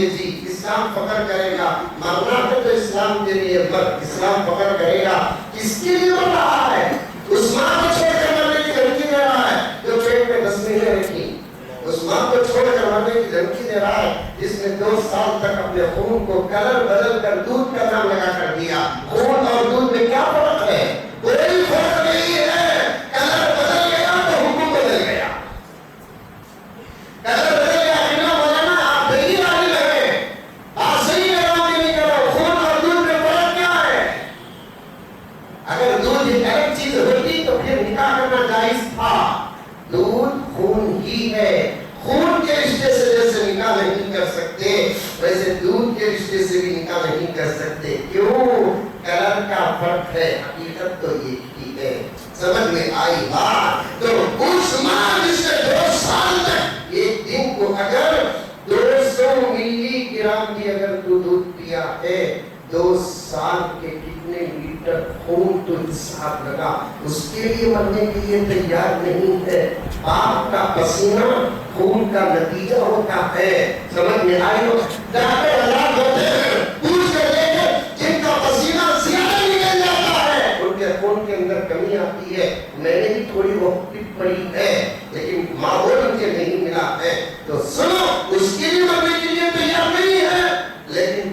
لیے جی، اسلام فخر کرے گا، مرنا ہے تو اسلام کے لیے مر، اسلام فخر کرے گا، کس کے لیے مر رہا ہے؟ اس ماں کو چھوڑ کر مرنے کی دھمکی دے رہا ہے جو پیٹ میں 10 مہینے رکھی، اس ماں کو چھوڑ کر مرنے کی دھمکی دے رہا ہے جس نے 2 سال تک اپنے خون کو کلر بدل کر دودھ کا نام لگا کر دیا۔ خون اور دودھ میں کیا فرق ہے؟ کوئی فرق نہیں ہے، کلر بدل گیا تو حکم بدل گیا، کلر بدل گیا۔ اتنا مولانا آپ بھئی عالم ہیں، آپ صحیح اعلان نہیں کرو، خون اور دودھ میں فرق کیا ہے؟ اگر دودھ ایک الگ چیز ہوتی تو پھر نکاح کرنا جائز تھا۔ دودھ خون ہی ہے، خون کے رشتے سے جیسے نکاح نہیں کر سکتے ویسے دودھ کے رشتے سے بھی نکاح نہیں کر سکتے۔ کیوں؟ کلر کا فرق ہے، حقیقت تو ایک ہی ہے۔ سمجھ میں آئی بات؟ تو اس ماں جس نے 2 سال تک ایک دن کو اگر 200 ملی گرام بھی اگر تو دودھ پیا ہے، 2 سال کے کتنے لیٹر خون تو حساب لگا، اس کے لیے مرنے کے لیے تیار نہیں ہے۔ آپ کا پسینہ خون کا نتیجہ ہوتا ہے۔ سمجھ میں آئی ہو؟ ڈاکٹر حالات ہوتے ہیں، پوچھ کر دیکھیں جن کا پسینہ زیادہ نکل جاتا ہے ان کے خون کے اندر کمی آتی ہے۔ میں نے بھی تھوڑی بہت پڑھی ہے لیکن ماحول ان کے نہیں ملا ہے، تو سنو اس کے لیے مرنے کے لیے تیار نہیں ہے۔ لیکن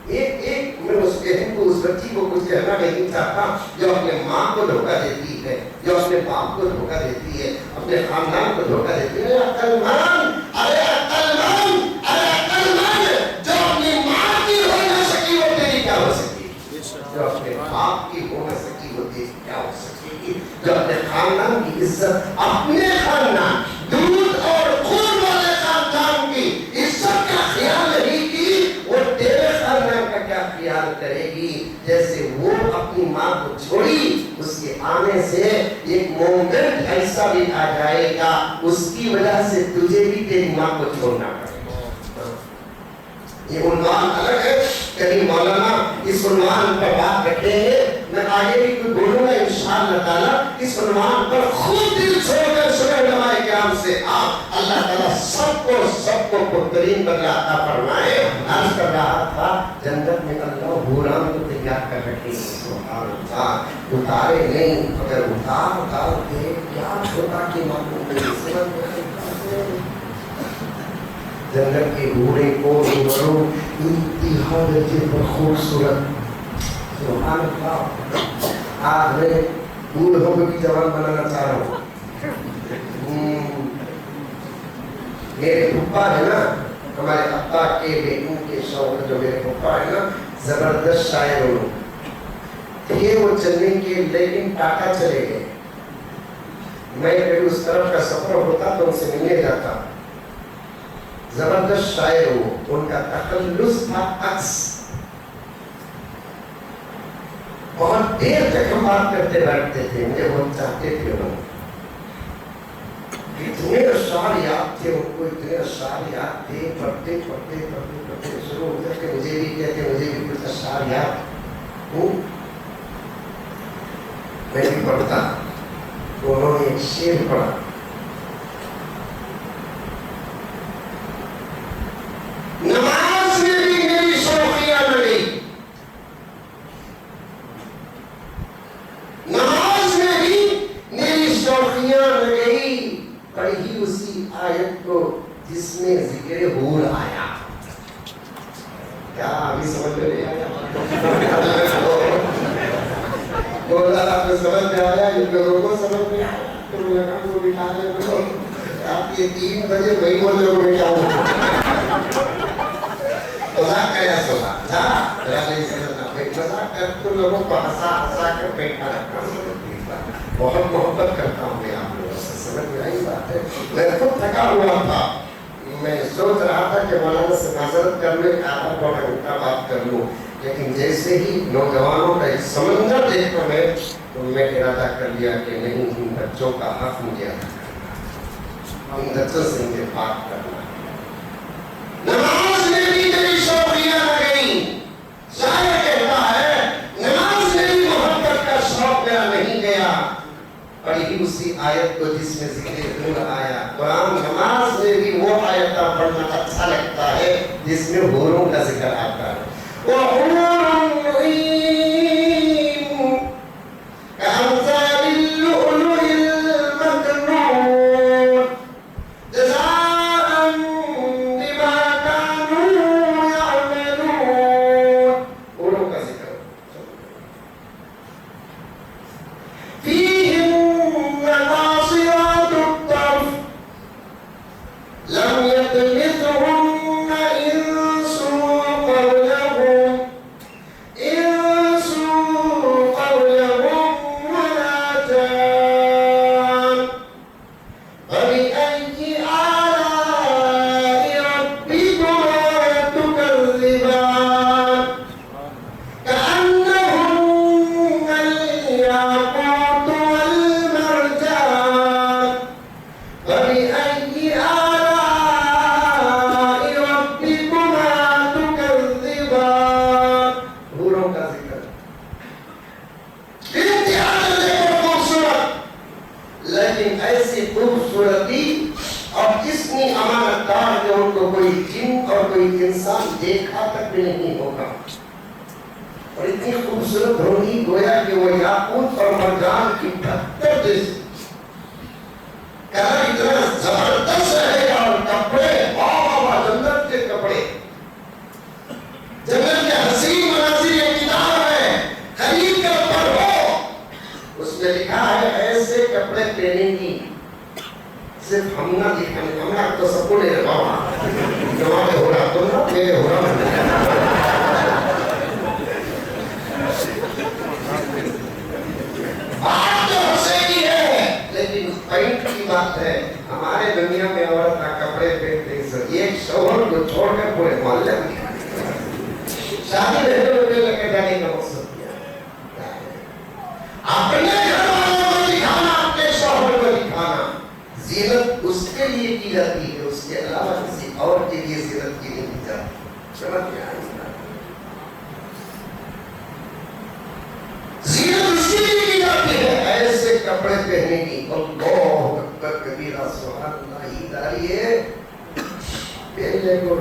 ایک میں اس بہن کو، اس بچی کو کچھ کہنا نہیں چاہتا جو اپنے ماں کو دھوکہ دیتی ہے، جو اپنے باپ کو دھوکہ دیتی ہے، اپنے خاندان کو دھوکہ دیتی ہے۔ عقل مند، ارے عقل مند، ارے عقل مند، جو اپنی ماں کی ہو نہ سکی وہ تیری کیا ہو سکی؟ جو اپنے باپ کی ہو نہ سکی وہ تیری کیا ہو سکے گی؟ جو اپنے خاندان کی عزت، اپنے خاندان، دودھ اور خون والے خاندان کی عزت کا خیال نہیں کی، وہ تیرے خاندان کا کیا خیال کرے گی؟ جیسے وہ اپنی ماں کو چھوڑی، اس کے آنے سے ایک مومنٹ ایسا بھی آ جائے گا اس کی وجہ سے تجھے بھی تیری ماں کو چھوڑنا پڑے گا۔ یہ عنوان الگ ہے، کہیں مولانا اس عنوان پر بات رکھتے ہیں، میں آگے بھی کچھ بولوں گا انشاءاللہ تعالیٰ۔ اس عنوان پر خود دل چھوڑ کر سنے علماء کرام سے آپ، اللہ تعالیٰ سب کو بہترین بدلہ عطا فرمائے۔ عرض کر رہا تھا جنت میں اللہ حوران کو تیار کر رکھے ہیں، سبحان اللہ، اتارے نہیں، اگر اتار کے کیا چھوٹا کی معلوم نہیں۔ جنت کی حوریں کو مرو انتہا درجے پر خوبصورت، سبحان اللہ۔ آج میں بوڑھوں کو بھی جوان بنانا چاہ رہا ہوں۔ میرے پھپھا ہے نا، ہمارے ابا کے بیٹوں کے شوہر جو میرے پھپھا ہے نا، زبردست شاعر تھے وہ چلنے کے، لیکن ٹاٹا چلے گئے۔ میں کبھی اس طرف کا سفر ہوتا تو ان سے ملنے جاتا۔ زبردست شاعر ہو، ان کا تخلص تھا عکس، بہت دیر تک ہم بات کرتے بیٹھتے تھے، مجھے بہت چاہتے تھے وہ، اتنے اشعار یاد تھے ان کو، اتنے اشعار یاد تھے، پڑھتے شروع ہو گیا کہ مجھے بھی کہتے، مجھے بھی کچھ اشعار یاد ہوں، میں بھی پڑھتا۔ انہوں نے ایک شعر پڑھا، نماز میں بھی میری شوقیاں نہ گئی، نماز میں بھی میری شوقیاں نہ گئی، پڑھی اسی آیت کو جس میں ذکر حور آیا۔ کیا ابھی سمجھ میں نہیں آیا؟ بولا آپ کو سمجھ میں آیا، ان لوگوں کو سمجھ میں آیا، تو لگا کو بٹھا لے بولو آپ یہ 3 بجے وہی بول رہے ہو میں کیا ہوں مذاق کیا سولا جا نہیں سمجھنا مذاق کر تو لوگوں کو ہنسا کر بیٹھا رکھنا۔ بہت محبت کرتا ہوں میں آپ لوگوں سے، سمجھ میں آئی بات ہے۔ میں خود تھکا ہوا تھا، میں سوچ رہا تھا کہ مولانا سے معذرت کر لوں، آدھا پونا گھنٹہ بات کر لوں، لیکن جیسے ہی نوجوانوں کا ایک سمندر دیکھ کر میں تو میں ارادہ کر لیا کہ نہیں، ان بچوں کا حق مجھے ادا کرنا، ان بچوں سے مجھے بات کرنا۔ نماز میں بھی میری شوقیاں نہ گئیں، شاعر کہتا ہے نماز میں بھی محبت کا شوق میرا نہیں گیا، پڑھی اسی آیت کو جس میں ذکر حور آیا۔ قرآن نماز میں بھی وہ آیت پڑھنا اچھا لگتا ہے جس میں حوروں کا ذکر آتا ہے. وَحُورٌ عِينٌ كَأَمْثَالِ اللُّؤْلُؤِ الْمَكْنُونِ جَزَاءً بِمَا كَانُوا يَعْمَلُونَ. حوروں کا ذکر. فِيهِنَّ قَاصِرَاتُ الطَّرْفِ لَمْ يَطْمِثْهُنَّ إِنسٌ قَبْلَهُمْ وَلَا جَانٌّ. فَبِأَيِّ آلَاءِ رَبِّكُمَا تُكَذِّبَانِ كَأَنَّهُنَّ الْيَاقُوتُ وَالْمَرْجَانُ. فَبِأَيِّ آلَاءِ رَبِّكُمَا تُكَذِّبَانِ. حوروں کا ذکر. خوبصورت، لیکن ایسی خوبصورتی اور اتنی امانت دار کہ ان کو کوئی جن اور کوئی انسان دیکھا تک بھی نہیں ہوگا. اور اتنی خوبصورت ہوگی گویا کہ وہ یاقوت اور مرجان کی پتھر جیسی. کلر اتنا زبردست ہے اور کپڑے واہ جنت کے کپڑے. جنت کے حسین مناظر یہ کتاب ہے، خرید کر پڑھو. اس میں لکھا ہے ایسے کپڑے پہنے گی صرف ہم نہ دکھانے. ہم نہ تو سب کو نہیں رکھا ہوا جواب ہو رہا تم نہ میرے ہو رہا. بات تو حسین کی ہے لیکن پینٹ کی بات ہے. ہمارے دنیا میں عورت کا کپڑے پہنتے ایک شوہر کو چھوڑ کر پورے محلے میں شادی میں لے کے جانے کا مقصد کیا. اپنے گھر والوں کو دکھانا، اپنے شوہر کو دکھانا. زینت اس کے لیے کی جاتی ہے، اس کے علاوہ کسی اور کے لیے زینت کی نہیں کی جاتی. سمجھ میں آئی؟ زینت اس کے لیے کی جاتی ہے ایسے کپڑے پہنے کی. اللہ اکبر کبیرہ سبحان اللہ. عید آ رہی ہے پہلے کو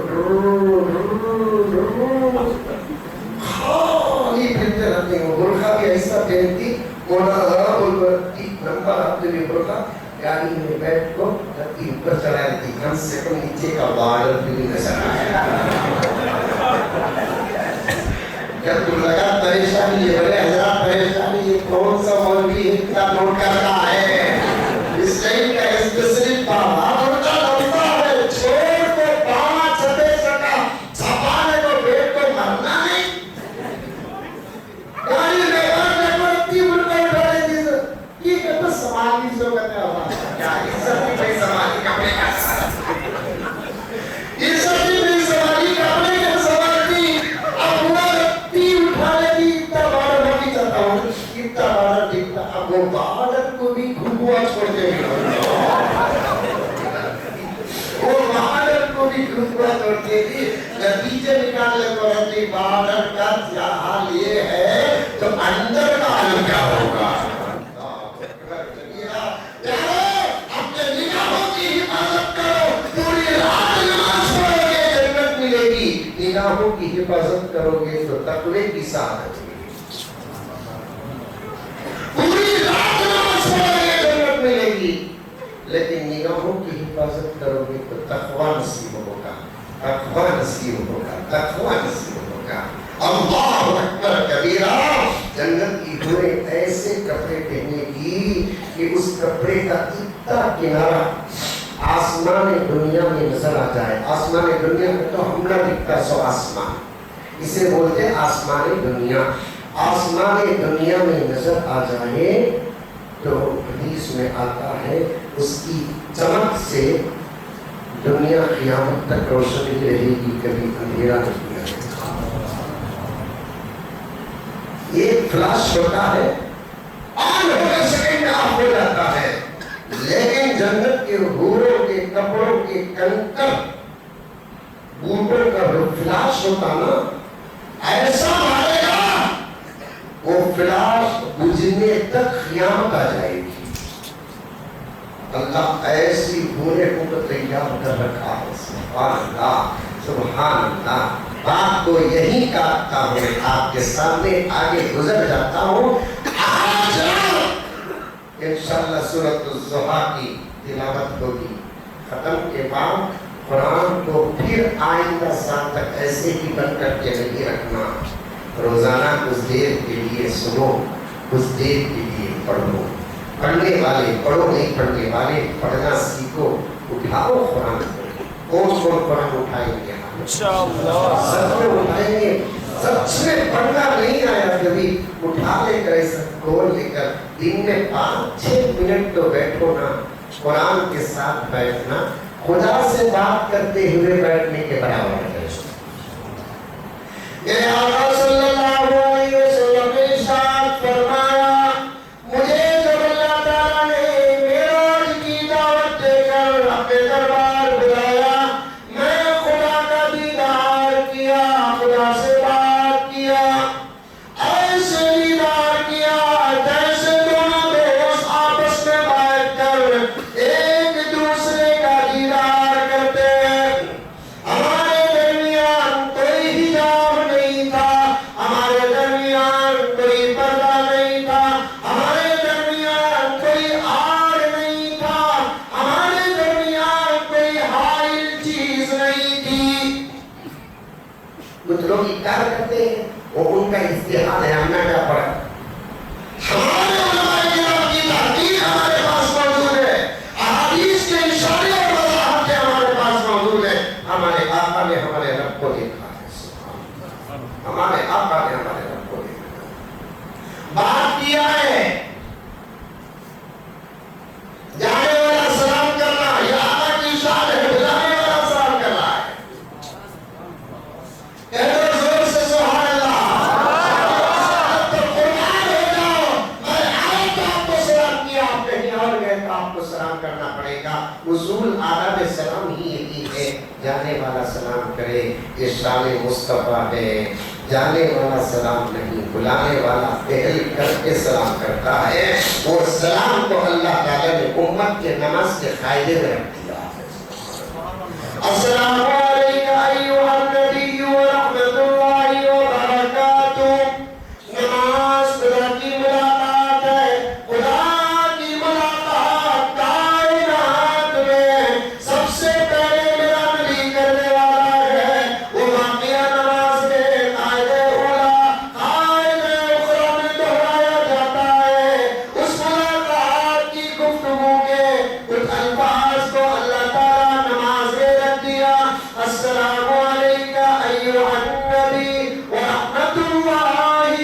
خالی پھرتے رہتے ہیں. برقع بھی ایسا پہنتی مولانا بولتی نمبر آپ نے برقع گاڑی میں بیٹھ کو دھرتی اوپر چلا دیتی. کم سے کم نیچے کا بارڈر بھی نظر آیا. جب تو لگا پریشانی یہ بڑے حضرات پریشانی یہ کون سا مولوی اتنا نوٹ کر رہا ہے. اس ٹائم کا اسپیشلی بابا بڑا لمبا ہے. چھوڑ کو باما چھپے سکا چھپانے کو بیٹ کو مرنا نہیں. گاڑی میں بیٹھنے کو اتنی برقع اٹھا لیتی سر. یہ کہتا سماجی سو کہتے ہیں کیا عزت بھی بھائی سماجی کپڑے کا عزت بھی بھائی سماجی کپڑے کا سماجی. اب وہ اتنی اٹھا لیتی اتنا بارہ نہیں چاہتا ہوں اتنا بارہ دیکھتا. اب وہ بارہ کو بھی گھوموا چھوڑتے ہیں. وہ بارہ کو بھی گھوموا چھوڑتے تھی. نتیجے نکالنے کو رہتی بارہ کا کیا حال یہ ہے تو اندر کا حال کیا ہوگا. اپنے نگاہوں کی حفاظت کرو. پوری رات نماز پڑھو گے جنت ملے گی. نگاہوں کی حفاظت کرو گے تو تقوی کی سعادت ملے گی. پوری رات نماز پڑھو گے جنت ملے گی. لیکن نگاہوں کی حفاظت کرو گے تو تقوی نصیب ہوگا. تقوی نصیب ہوگا. تقوی نصیب ہوگا. اللہ اکبر کبیرہ. جنت کی حوریں ایسے کپڑے پہنے گی کہ اس کپڑے کا اتنا کنارہ آسمان دنیا میں نظر آ جائے. آسمان دنیا میں تو ہم نہ دکھتا سو آسمان. اسے بولتے آسمان دنیا. آسمان دنیا میں نظر آ جائے تو حدیث میں آتا ہے اس کی چمک سے دنیا قیامت تک روشنی رہے گی، کبھی اندھیرا نہیں رہے گا. ایک فلاش ہوتا ہے آن ہو کر سیکنڈ میں آف ہو جاتا ہے. لیکن جنت کے حوروں کے کپڑوں کے کنکر بوٹوں کا جو فلاش ہوتا نا ایسا مارے گا وہ فلاش بجھنے تک قیامت آ جائے گی. اللہ ایسی حوریں کو تیار کر رکھا ہے. سبحان اللہ. سبحان اللہ. بات کو یہی کاٹتا ہوں, آپ کے سامنے آگے گزر جاتا ہوں. آج انشاءاللہ سورۃ الضحیٰ کی تلاوت ہوگی. ختم کے بعد قرآن کو پھر آئندہ سال تک ایسے ہی بند کر کے نہیں رکھنا. روزانہ کچھ دیر کے لیے سنو, کچھ دیر کے لیے پڑھو. پڑھنے والے پڑھو, نہیں پڑھنے والے پڑھنا سیکھو. اٹھاؤ قرآن کو. کون کون قرآن اٹھائیں گے؟ سب میں اٹھائیں گے. سب میں پڑھنا نہیں آیا کبھی, اٹھا لے کر ایسا کھول لے کر دن میں 5-6 منٹ تو بیٹھو نا. قرآن کے ساتھ بیٹھنا خدا سے بات کرتے ہوئے بیٹھنے کے برابر ہے. میرے آقا صلی اللہ علیہ وسلم نے ارشاد فرمایا, مجھے جب اللہ تعالیٰ نے معراج کی دعوت دے کر اپنے دربار بلایا, میں خدا کا دیدار کیا, خدا سے بات کیا. ایسے دیدار کیا جیسے دونوں دوست آپس میں بیٹھ کر ایک دوسرے کا دیدار کرتے ہیں. ہمارے درمیان کوئی حجاب نہیں تھا, ہمارے درمیان کوئی پردہ نہیں تھا, ہمارے درمیان کوئی آڑ نہیں تھا, ہمارے درمیان کوئی حائل چیز نہیں تھی. کچھ لوگ انکار کرتے ہیں, وہ ان کا اجتہاد ہے, ہمیں کیا پڑا. ہمارے علماء کرام کی تحقیق ہمارے پاس موجود ہے, احادیث کے اشارے اور وضاحتیں ہمارے پاس موجود ہے. ہمارے آقا نے ہمارے رب کو دیکھا ہے, ہمارے آقا نے ہمارے رب کو دیکھا ہے, بات کیا ہے. جانے والا سلام کرنا یہ آقا کی شان ہے, بلانے والا سلام کرنا ہے. کہہ دو زور سے سبحان اللہ. تو قربان ہو جاؤ, میں آئے تو آپ کو سلام کیا, آپ کہیں اور گئے تو آپ کو سلام کرنا پڑے گا. اصول آداب سلام ہی یہی ہے, جانے والا سلام کرے, یہ شان مصطفیٰ ہے. جانے والا سلام نہیں, بلانے والا پہل کر کے سلام کرتا ہے. اور سلام کو اللہ تعالیٰ نے امت کے نماز کے قاعدے میں رکھ دیا ہے. السلام علیکم ایھا النبی ورحمۃ اللہ وبرکاتہ. نماز خدا کی ملاقات ہے, خدا کی ملاقات کائنات میں سب سے پہلے میرا نبی کرنے والا ہے. وہ واقعہ نماز کے قاعدے اولا قاعدے اخرى میں دہرایا جاتا ہے. اس ملاقات کی گفتگو کے کچھ الفاظ کو اللہ تعالیٰ نماز میں رکھ دیا. السلام علیکم ایھا النبی ورحمۃ اللہ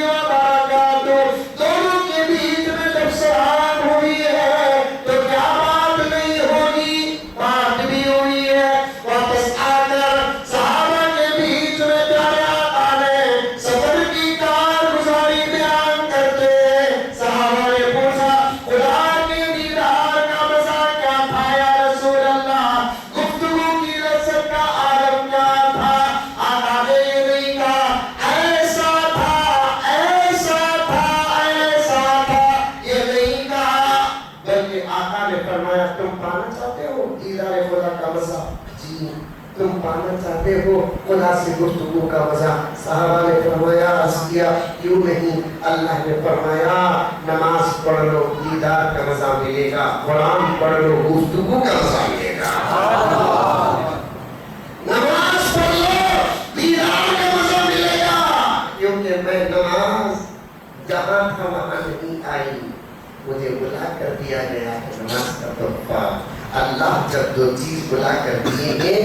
وبرکاتہ. دونوں کے بیچ میں جب سلام ہوئی ہے تو کیا بات نہیں ہوگی, بات بھی ہوئی ہے. واپس آ کر صحابہ کے بیچ میں پیارے آقا نے سفر کی کارگزاری بیان کرتے صحابہ نے پوچھا, خدا کے دیدار کا مزہ کیا تھا یا رسول اللہ, گفتگو کی لذت کا عالم کیا تھا. آقا نے یہ نہیں کہا ایسا تھا ایسا تھا ایسا تھا, یہ نہیں کہا, بلکہ آقا نے فرمایا تم پانا چاہتے ہو دیدار خدا کا مزہ, جی تم پانا چاہتے ہو خدا سے گفتگو کا مزہ. صحابہ نے فرمایا عرض کیا کیوں نہیں. اللہ نے فرمایا نماز پڑھ لو دیدار کا مزہ ملے گا, قرآن پڑھ لو گفتگو کا مزہ ملے گا. نماز پڑھ لو دیدار کا مزہ ملے گا, کیونکہ میں نماز جہاں تھا وہاں نہیں آئی, مجھے بلا کر دیا گیا ہے نماز کا تحفہ. اللہ جب دو چیز بلا کر دیے ہیں,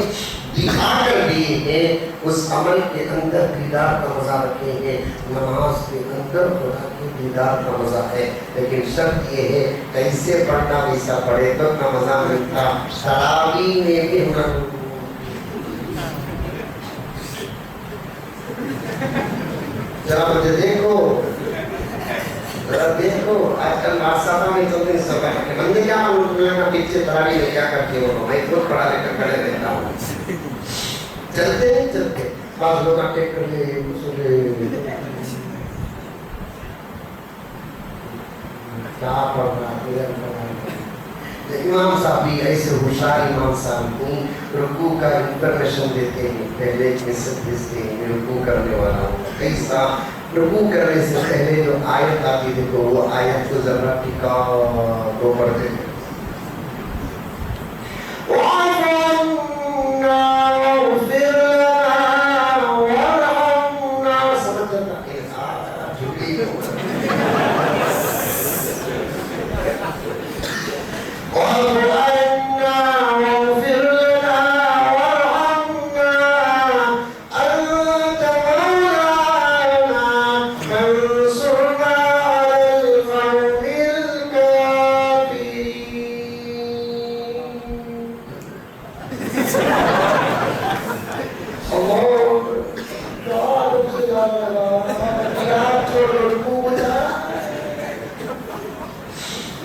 دکھا کر دیے ہیں, اس عمل کے اندر دیدار کا مزہ رکھیں گے. نماز کے اندر خدا کے دیدار کا مزہ ہے, لیکن شرط یہ ہے کیسے پڑھنا ویسا پڑھے تو کا مزہ ملتا. تراویح میں بھی ذرا مجھے دیکھو, ذرا دیکھو, آج کل بادشاہ میں چلتے سب ہے, بندے کیا میں پیچھے تراویح میں کیا کرتے ہو, میں خود پڑھا لے کر کھڑے رہتا ہوں. چلتے نہیں چلتے, بعض لوگ ٹیک کر لے کیا پڑھ رہا ہے, امام صاحب بھی ایسے ہوشیار امام صاحب نہیں، رکوع کا انفارمیشن دیتے ہیں، پہلے ایک مثل بھیجتے ہیں میں رکوع کرنے والا ہوں، کئی صاحب رکوع کرنے سے پہلے جو آیت آتی تھی تو وہ آیت کو ذرا ٹکا دو پڑھتے تھے.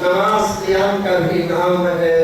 نماز قیام کا بھی نام ہے،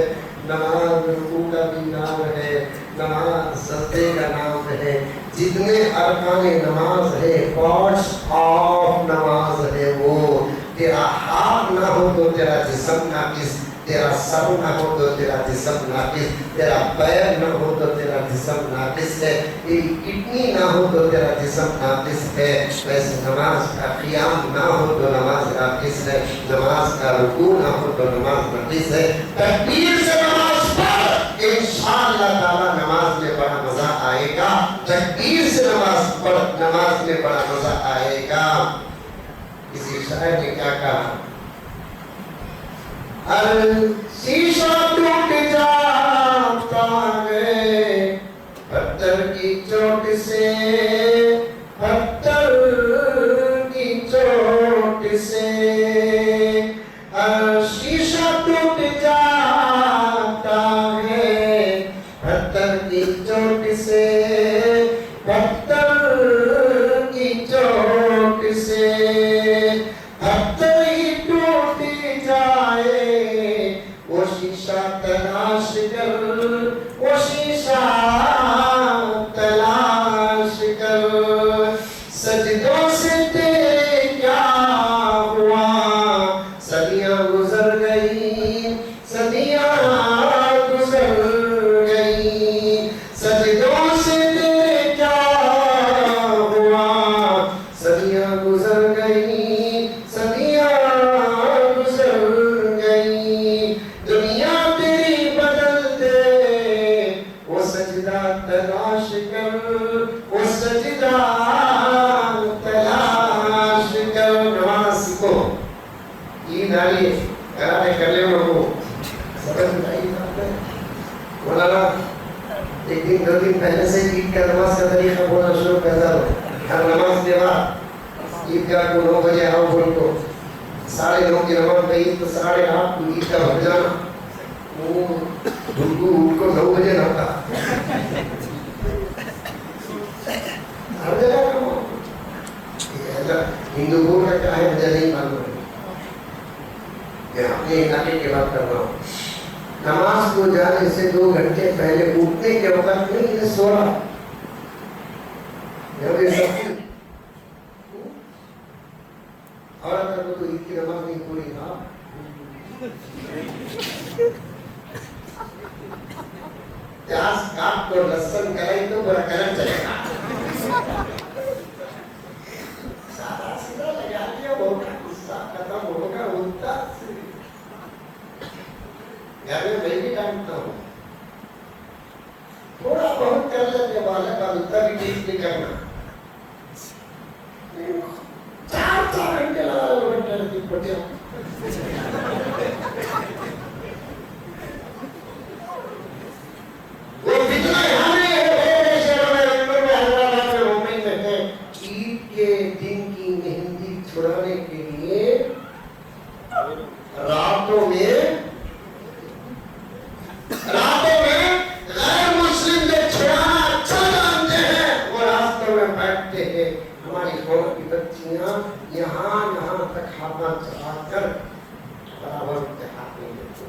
نماز رکوع کا بھی نام ہے، نماز سجدے کا نام ہے، جتنے ارکان نماز ہے، پارٹس آف نماز ہے وہ. تیرا ہاتھ نہ ہو تو تیرا جسم ناقص، تیرا سر نہ ہو تو تیرا جسم ناقص، تیرا پیر نہ ہو تو تیرا جسم ناقص ہے، تیری کڈنی نہ ہو تو تیرا جسم ناقص ہے. ویسے نماز کا قیام نہ ہو تو نماز ناقص ہے، نماز کا رکوع نہ ہو تو نماز ناقص ہے. تکبیر سے نماز پڑھ، انشاءاللہ تعالی نماز میں بڑا مزہ آئے گا. تکبیر سے نماز پڑھ، نماز میں بڑا مزہ آئے گا. کسی شاعر نے کیا کہا؟ شیشہ ٹوٹ جاتا ہے پتھر کی چوٹ سے، پتھر کی چوٹ سے. شیشہ ٹوٹ جاتا ہے پتھر کی چوٹ سے، پتھر کی چوٹ سے. پتھر ہی ٹوٹ جائے وہ شیشہ تلاش کر، وہ شیشہ تلاش کر. سجدوں سے تیرے کیا ہوا، صدیاں گزر گئی، صدیاں گزر گئی. سجدوں سے تیرے کیا ہوا، صدیاں گزر گئی، صدیاں گزر گئی. دنیا تیری بدل دے وہ سجدہ تلاش کر، وہ سجدہ تلاش کر. نماز سیکھو، عید آئی کرانے کر لے وہ سبق بتائی. مولانا ایک دن دو دن پہلے سے عید کا نماز کا طریقہ بولنا شروع کر دو. ہر نماز کے بعد عید گاہ کو 9 بجے آؤ بول کو، 9:30 کی نماز گئی تو 8:30 کو عید کا ہو جانا. وہ دھلکو کو 9 بجے نہ ہوتا. ہر جگہ ہندو بول کا کیا ہے مجھے نہیں معلوم. میں اپنے علاقے کی بات کر رہا ہوں. نماز کو جانے سے 2 گھنٹے پہلے اٹھنے کے وقت نہیں یہ سو رہا. عورت کو تو عید کی نماز نہیں پوری تھا. پیاز کاٹ کو لہسن کرائی تو بڑا کلر چلے گا. سادہ سیدھا لگا دیا ہوگا، غصہ ختم ہوگا. ہوتا گھر میں بھی ڈانٹتا ہوں، تھوڑا بہت کر لینے والا کا اتنا بھی ٹھیک نہیں کرنا. 4 گھنٹے لگا گھنٹے پٹیا. وہ کتنا عید کے دن کی مہندی چھڑانے کے لیے راتوں میں غیر مسلم جو چھڑانا اچھا جانتے ہیں وہ راستوں میں بیٹھتے ہیں. ہماری قوم کی بچیاں یہاں تک ہاتھ چلا کر برابر اتحاد نہیں دیتے.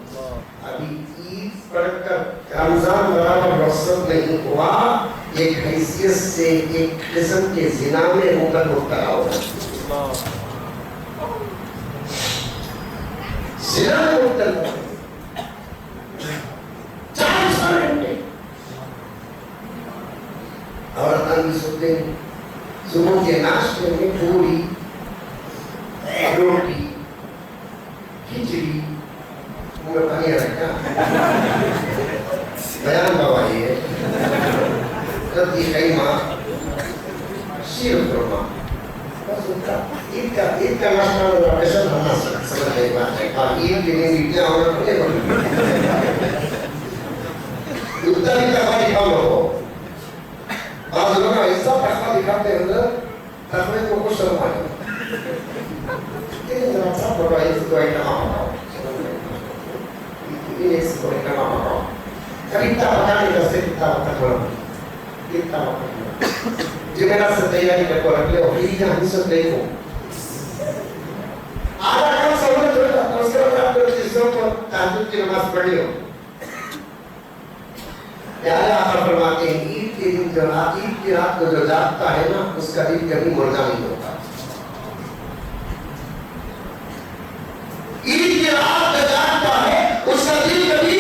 ابھی عید پڑھ کر رمضان برابر رخصت نہیں ہوا، ایک حیثیت سے ایک قسم کے زنا میں مبتلا ہو گئے. زنا میں مبتلا ہو گئے. نہیں سوتے ہیں. صبح کے ناشتے میں پوری, روٹی, کھچڑی, منہ میں پانی آ رکھا بیان بابا یہ ہے, کبھی قیمہ, شیر قرمہ, بس عید کا ناشتہ ہوگا. ایسا بنا سمجھ نہیں بات ہے. عید کے دن اتنا ہونا پڑے گا اتنا بھی تقوی دکھاؤ لوگوں. بعض لوگ ایسا تقوی دکھاتے ہیں اندر تقوی کو کچھ شرم آ جائے. لیکن ذرا سا پڑھو اس کو ایک نام پڑھاؤ, اس کو ایک نام پڑھاؤ. کبھی اتنا پکانے کا سے اتنا وقت ہو اتنا وقت جو میرا سے تیاری کر کو رکھ لے اور پھر جہاں ہم سب دیکھو آدھا کم سہولت ہوتا ہے. اس کے بعد آپ کو چیزوں کو تحجد کی نماز پڑھ لی ہو. پیارے آقا فرماتے ہیں عید کے دن جو رات, عید کی رات کو جو جاگتا ہے نا اس کا دل کبھی مردہ نہیں ہوتا. عید کی رات جو جاگتا ہے اس کا دل کبھی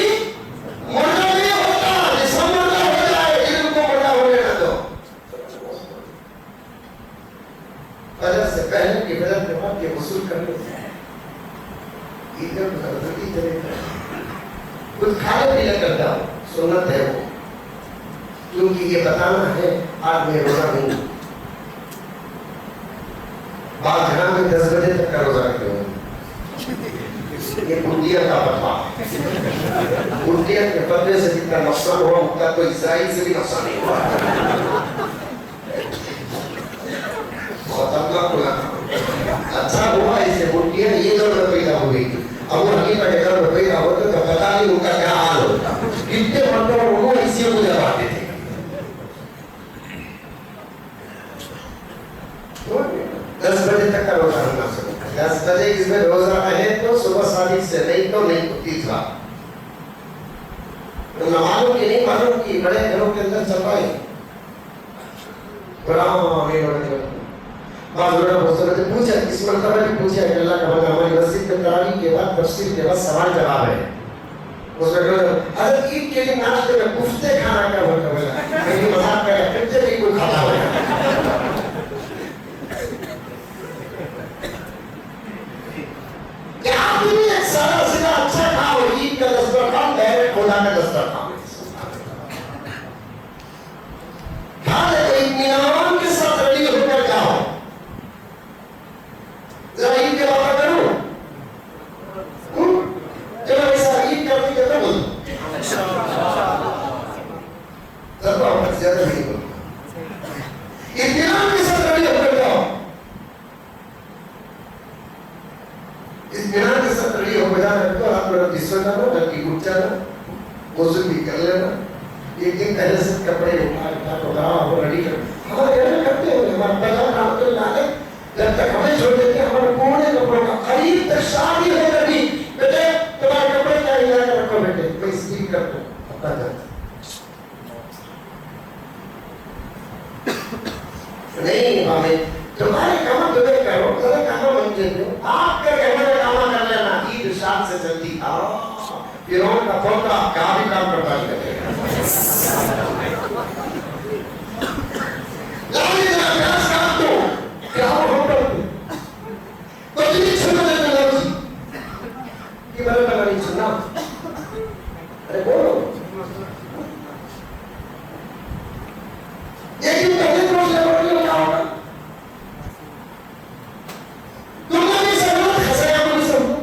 مردہ نہیں ہوتا. جسم مردہ ہو جائے دل کو مردہ ہونے نہ دو. فجر سے پہلے کی فجر کے بعد کے غسل کر لو. عید کا مقدر طریقہ کچھ کھانے پینے کر جاؤ, سنت ہے وہ, کیونکہ یہ بتانا ہے آج میں روزہ نہیں ہوں. بعض جگہ میں 10 بجے تک کا روزہ رکھتے ہوں. یہ بھٹیا کا فتویٰ, بھٹیا کے فتوے سے جتنا نقصان ہوا اتنا تو اسرائیل سے بھی نقصان نہیں ہوا. بہت اپنا کھلا اچھا ہوا اس سے بھٹیا یہ دور میں پیدا ہوئی تھی. اب وہ حقیقت کے گھر میں پیدا ہوتے تو پتا نہیں ان کا کیا حال ہوتا. کتنے مرتبہ وہ اسی کو جگاتے تھے. 10 بجے تک کا روزہ رکھنا سکتا. 10 بجے اس میں روزہ ہے تو صبح صادق سے, نہیں تو نہیں تو تیسرا. تو نمازوں کی نہیں معلوم کی بڑے گھروں کے اندر صفائی بعض لوگوں نے پوچھا, اس مرتبہ بھی پوچھا کہ اللہ کا بندہ ہماری مسجد میں تراویح کے بعد تفسیر کے بعد سوال جواب ہے. اس میں حضرت عید کے لیے ناشتے میں کفتے کھانا کا مطلب ہے, میری مذاق کا کفتے بھی کوئی کھاتا ہو. کیا آپ بھی ایک سارا سیدھا اچھا کھاؤ. عید کا دسترخوان غیر خدا کا دسترخوان کھا لے تو اطمینان کے ساتھ ریڈی ہو کر جاؤ. ذرا عید کے بابا کروں چلو ایسا عید کرتی کہتا بول ذرا بہت زیادہ نہیں بول. اطمینان کے ساتھ ریڈی ہو کر جاؤ. اطمینان کے ساتھ ریڈی ہو کر جانا تو آپ لوگ جسم جانا لڑکی گھٹ جانا غسل بھی کر لینا. ایک دن پہلے سے کپڑے اٹھا ریڈی کر. ہمارے گھر میں کرتے ہوئے ہمارے پیغام رحمت اللہ علیہ جب تک ہمیں چھوڑ دیتے ہیں ہمارے پورے کپڑوں کا قریب تک شادی ہو کر بھی بیٹے تمہارے کپڑے کیا ہلا کر رکھو بیٹے میں اسٹیل کر دوں اپنا جاتا نہیں. ہمیں تمہارے کام تمہیں کرو ذرا کام بن جائے آپ کر کے ہمارے کام کر لینا. عید شاد سے چلتی فرعون کا پوتا کیا بھی کام کرتا ہے کیا وہ نہیں سننا. ارے بولو ایک دن پہلے روز لے کیا ہوگا. تم نے بھی سمجھو خسرا کو بھی سمجھو.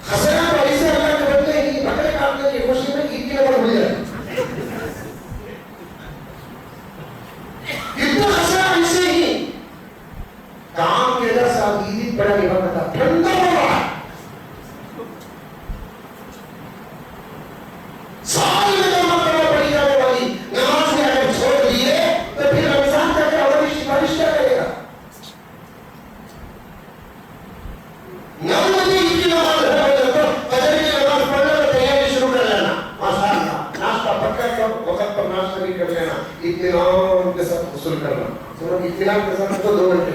خسرا کو ایسے اللہ کے بندے ہی بکرے کاٹنے کی خوشی میں عید کی نماز بھول جائے. اتنا خسرا ایسے ہی کام کے در سے عید بڑا نہیں بنتا ٹھنڈا ہو رہا ہے. سال میں جو مرتبہ پڑھی جانے والی نماز میں اگر چھوڑ دیے تو پھر رمضان کا کیا ہوگا, سفارش کیا کرے گا. 9 بجے عید کی نماز ہے تو فجر کی نماز پڑھنا تو تیاری شروع کر لینا. ماشاءاللہ ناشتہ پکا کر وقت پر ناشتہ بھی کر لینا. اطمینان کے ساتھ غسل کرنا. سمجھ اطمینان کے ساتھ تو 2 گھنٹے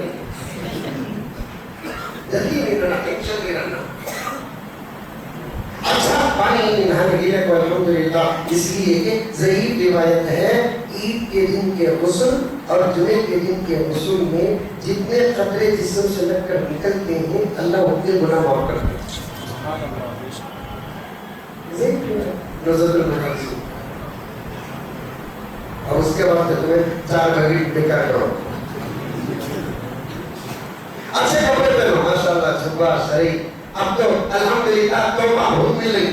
جلدی نہیں کرنا, ٹینشن نہیں رہنا. اچھا پانی نہانے کے لیے الحمدللہ اس لیے کہ ضعیف روایت ہے عید کے دن کے غسل اور جمعے کے دن کے غسل میں جتنے قطرے جسم سے لگ کر نکلتے ہیں اللہ اتنے گناہ معاف کرتے ہیں. اور اس کے بعد تمہیں 4 گھڑی بیکار کرو. اچھے کپڑے پہنو ماشاءاللہ جھبا شریف. اب تو الحمدللہ توبہ بہت مل رہی.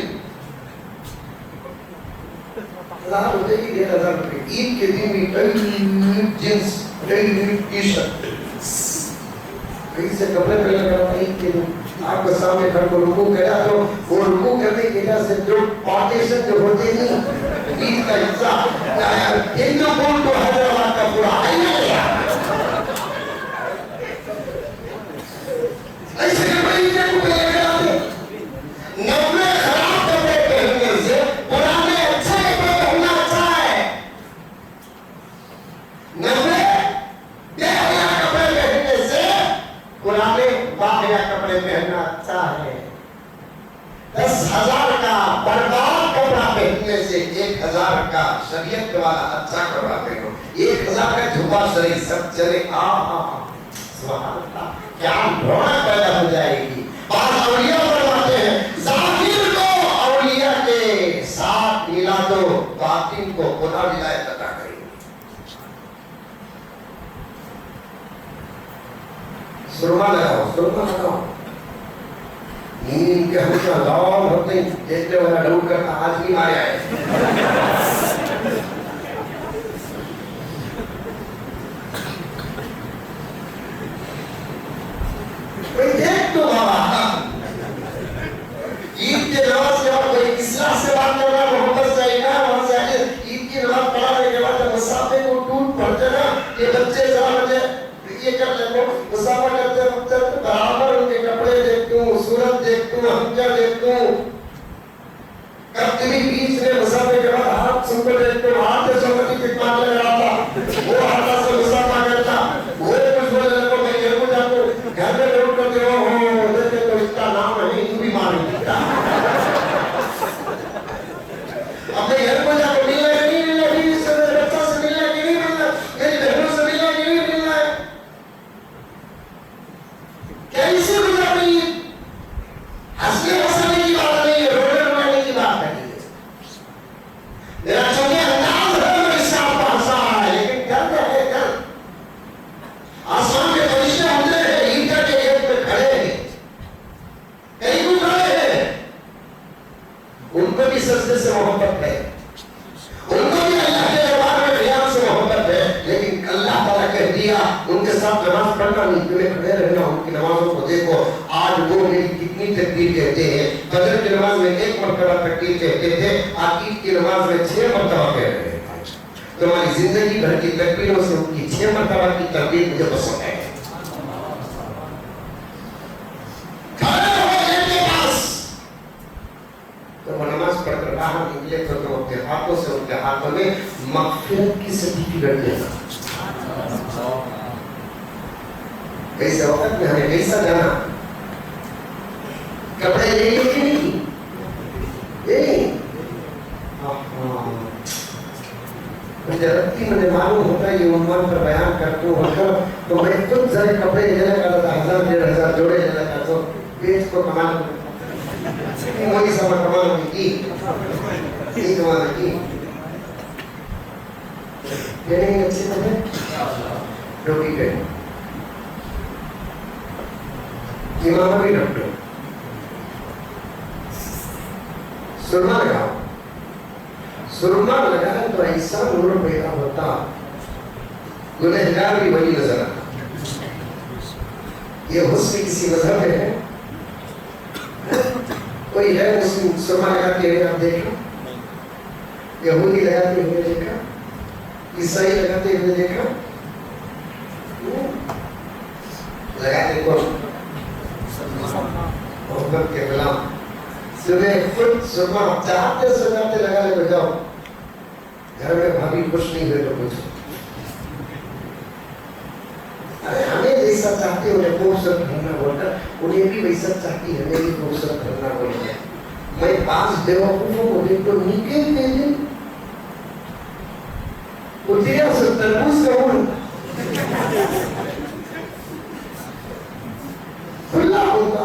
1000 روپے کی 1000 روپے عید کے دن بھی کئی جنس کئی ٹی شرٹ کئی سے کپڑے پہن کر عید کے دن آپ کے سامنے کھڑ کو رکوع کیا تو وہ رکوع کرنے کی وجہ سے جو پارٹیشن جو ہوتے نہیں عید کا حصہ ہندو کون کو حیدرآباد کا پورا ایسے کپڑے کو پہلے کر آتے نوے خراب کپڑے پہننے سے پرانے اچھے کپڑے پہننا اچھا ہے. نوے بے حیا کپڑے پہننے سے پرانے باحیا کپڑے پہننا اچھا ہے. 10,000 کا برباد کپڑا پہننے سے 1,000 کا شریعت والا اچھا کپڑا پہنو. 1,000 کا جھبا شریف سب چلے سبحان اللہ کیا رونق پیدا ہو جائے گی. بعض اولیاء فرماتے ہیں ظاہر کو اولیاء کے ساتھ ملا دو باطن کو خدا ولایت عطا کرے گی. سرما لگاؤ سرما لگاؤ. نیند کے ہمیشہ لال ہوتے ہیں دیکھتے والا ڈھونڈ کرتا آج بھی آیا ہے. دیکھ تو بابا عید کے نماز کے بعد کوئی اصلاح سے بات کر رہا ہے محبت سے وہاں سے آگے عید کی نماز پڑھانے کے بعد مسافے کو ٹوٹ پڑتے نا یہ بچے ذرا مجھے یہ کر لیں مسافہ کرتے وقت برابر ان کے کپڑے دیکھتا ہوں صورت دیکھتا ہوں ہنجا دیکھتا ہوں. کب کبھی بیچ میں مسافے کے بعد ہاتھ سن کر دیکھتا ہوں ہاتھ سے سنگتی کی پاک لے رہا تھا وہ ہاتھا سے مسافہ کرتا وہ کچھ بولے لگو میں گھر کو جاتا ہوں گھر میں ضرور کرتے ہو دیکھتے تو اس کا نام ہے ہندو بیماری دیتا. اپنے گھر کو جا کے ملنا ہے نہیں ملنا بیوی سے بچہ سے ملنا ہے کہ نہیں ملنا میری بہنوں سے ملنا ہے کہ نہیں ملنا ہے. کیسے گزر رہی ہے ہنسنے ہنسنے کی بات نہیں ہے رونے رونے کی بات نہیں ہے. میرا چونکہ انداز ہے میں اس سے آپ کو ہنسا رہا ہے لیکن گھر میں ہے گھر آسمان کے فرشتے ہوتے ہیں عید کے گیٹ پہ کھڑے ہیں کہیں کو کھڑے ہیں ان کو بھی سجدے سے محبت ہے ان کو بھی اللہ کے دربار میں قیام سے محبت ہے لیکن اللہ تعالیٰ کہہ دیا ان کے ساتھ نماز پڑھنا نہیں تمہیں کھڑے رہنا. ان کی نمازوں کو دیکھو آج وہ میری کتنی تکبیر کہتے ہیں. فجر کی نماز میں 1 مرتبہ تکبیر کہتے تھے آج عید کی نماز میں 6 مرتبہ کہہ رہے ہیں. تمہاری زندگی بھر کی تکبیروں سے ان کی 6 مرتبہ کی تکبیر مجھے پسند ہے. تو وہ نماز پڑھ کر باہر نکلے تو تم اپنے ہاتھوں سے ان کے ہاتھوں میں مغفرت کی سرٹیفکیٹ دینا. ایسے وقت میں ہمیں کیسا جانا کپڑے لے لے کے نہیں مجھے ربطی مجھے معلوم ہوتا ہے یہ عنوان پر بیان کرتا ہوں تو میں خود ذرا کپڑے لینا کرتا تھا 1000-1500 جوڑے لینا کرتا ہوں پیٹ کو کمال وہی سمجھ کمال کی یہ کمال کی لینے کے اچھے کپڑے ڈوکی پہ امامہ بھی رکھ دو سرما لگاؤ. سرما لگائے تو ایسا نور پیدا ہوتا گنہگار بھی وہی نظر آتا. یہ حسن کسی مذہب میں ہے کوئی ہے مسلم سرما لگاتے ہوئے آپ دیکھا یہودی لگاتے ہوئے دیکھا عیسائی لگاتے ہوئے دیکھا لگاتے کون محبت کے غلام صبح خود سرما چاہتے سجاتے لگا لے بجاؤ گھر میں بھابھی خوش نہیں ہوئے تو کچھ ارے ہمیں جیسا چاہتے انہیں خوبصورت بننا بول کر انہیں بھی ویسا چاہتی ہمیں بھی خوبصورت بننا بول کر. میں 5 بیوقوفوں کو دیکھ تو نکل Utia terbus kamu. Khulla hoga,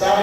4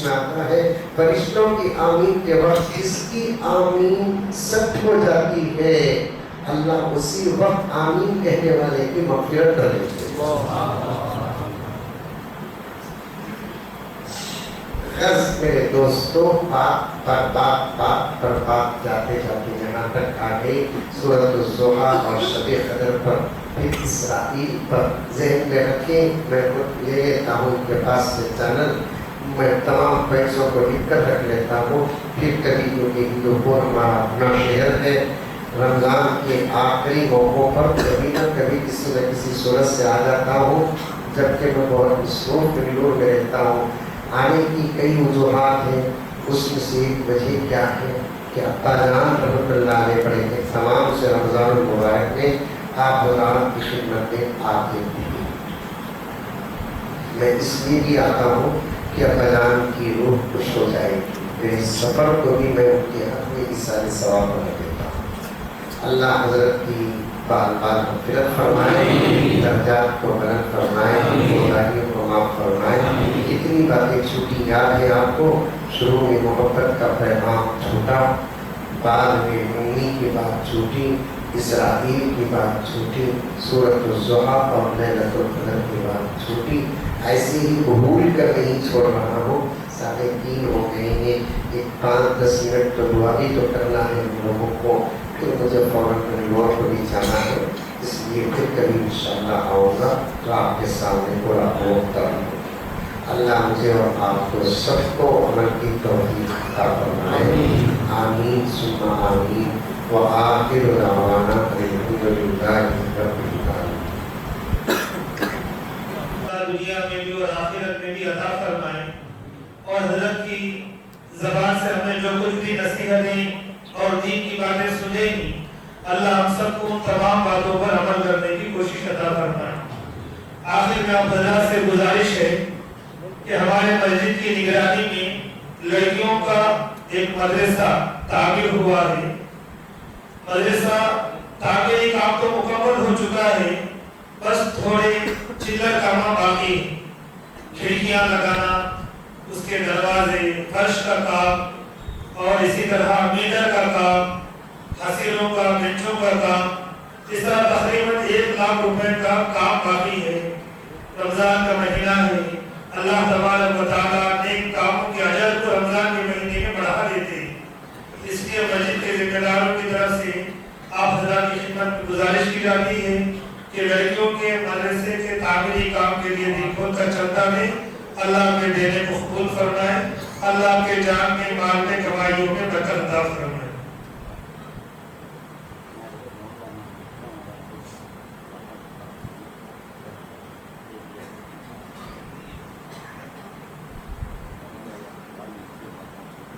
حدیث میں آتا ہے فرشتوں کی آمین کے وقت جس کی آمین سچ ہو جاتی ہے اللہ اسی وقت آمین کہنے والے کی مغفرت کر دیتے ہیں۔ غرض میرے دوستو پاک پر پاک پاک پر پاک جاتے جاتے یہاں تک آ گئی سورۃ الضحیٰ اور شب قدر پر پھر اسرائیل پر ذہن میں رکھیں۔ میں خود لے لیتا ہوں ان کے پاس سے چینل، میں تمام پیسوں کو لکھ کر رکھ لیتا ہوں، پھر کبھی کیونکہ ہندوپور ہمارا اپنا شہر ہے، رمضان کے آخری موقعوں پر کبھی نہ کبھی کسی نہ کسی صورت سے آ جاتا ہوں، جبکہ میں بہت مصروف بنگلور میں رہتا ہوں۔ آنے کی کئی وجوہات ہیں، اس میں سے ایک وجہ کیا ہے کہ ابا جان رحمۃ اللہ علیہ پڑھے تھے تمام سے رمضان المبارک میں آپ حضرات کی خدمت میں آتے ہیں۔ میں اس لیے بھی آتا ہوں کہ ابا جان کی روح خوش ہو جائے گی، میرے سفر کو بھی میں ان کے حق میں سارے ثواب بنا دیتا ہوں۔ اللہ حضرت کی بار بار مغفرت فرمائے، درجات کو بلند فرمائے، گناہوں کو معاف فرمائے۔ کتنی باتیں چھوٹی یاد ہے آپ کو، شروع میں محبت کا پیغام چھوٹا، بعد میں امی کی بات چھوٹی، اسرائیل کی بات چھوٹی، سورۃ الضحیٰ اور لیلۃ القدر کی بات چھوٹی۔ ایسے ہی بھول کر نہیں چھوڑ رہا ہوں، 3:30 ہو گئے ہیں، ایک 5-10 منٹ تو دعا بھی تو کرنا ہے لوگوں کو، پھر مجھے فوراً بنگلور کو بھی جانا ہے، اس لیے پھر کبھی انشاءاللہ آؤں گا تو آپ کے سامنے پورا کروں۔ اللہ مجھے اور آپ کو سب کو عمل کی توفیق عطا فرمائے، آمین ثم آمین، وآخر دعوانا الحمد للہ رب العالمین۔ دنیا میں بھی اور آخرت میں بھی عطا فرمائے، اور حضرت کی زبان سے ہمیں جو کچھ بھی نصیحتیں اور دین کی باتیں سنیں گی، اللہ ہم سب کو ان تمام باتوں پر عمل کرنے کی کوشش عطا فرمائے۔ آخر میں آپ حضرات سے گزارش ہے کہ ہمارے مسجد کی نگرانی میں لڑکیوں کا ایک مدرسہ تعمیر ہوا ہے۔ مدرسہ تعمیری کام تو مکمل ہو چکا ہے، بس تھوڑے چلر کام باقی ہیں، کھڑکیاں لگانا، اس کے دروازے، فرش کا کام اور اسی طرح میٹر کا کام، حسیروں کا، بینچوں کا کام، اس طرح تقریباً 1 لاکھ روپے کا کام باقی ہے۔ رمضان کا مہینہ ہے، اللہ تبارک و تعالیٰ نیک کاموں کے اجر کو رمضان کے مہینے میں بڑھا دیتے ہیں۔ اس لیے مسجد کے ذمہ داروں کی طرف سے آپ حضرات کی خدمت میں گزارش کی جاتی ہے کہ لڑکیوں کے مدرسے کے تعمیری کام کے لیے دل کھول کر چلتا ہے۔ اللہ کے دینے کو قبول فرمائے، اللہ کے جان میں مال میں کمائیوں میں برکت عطا فرمائے۔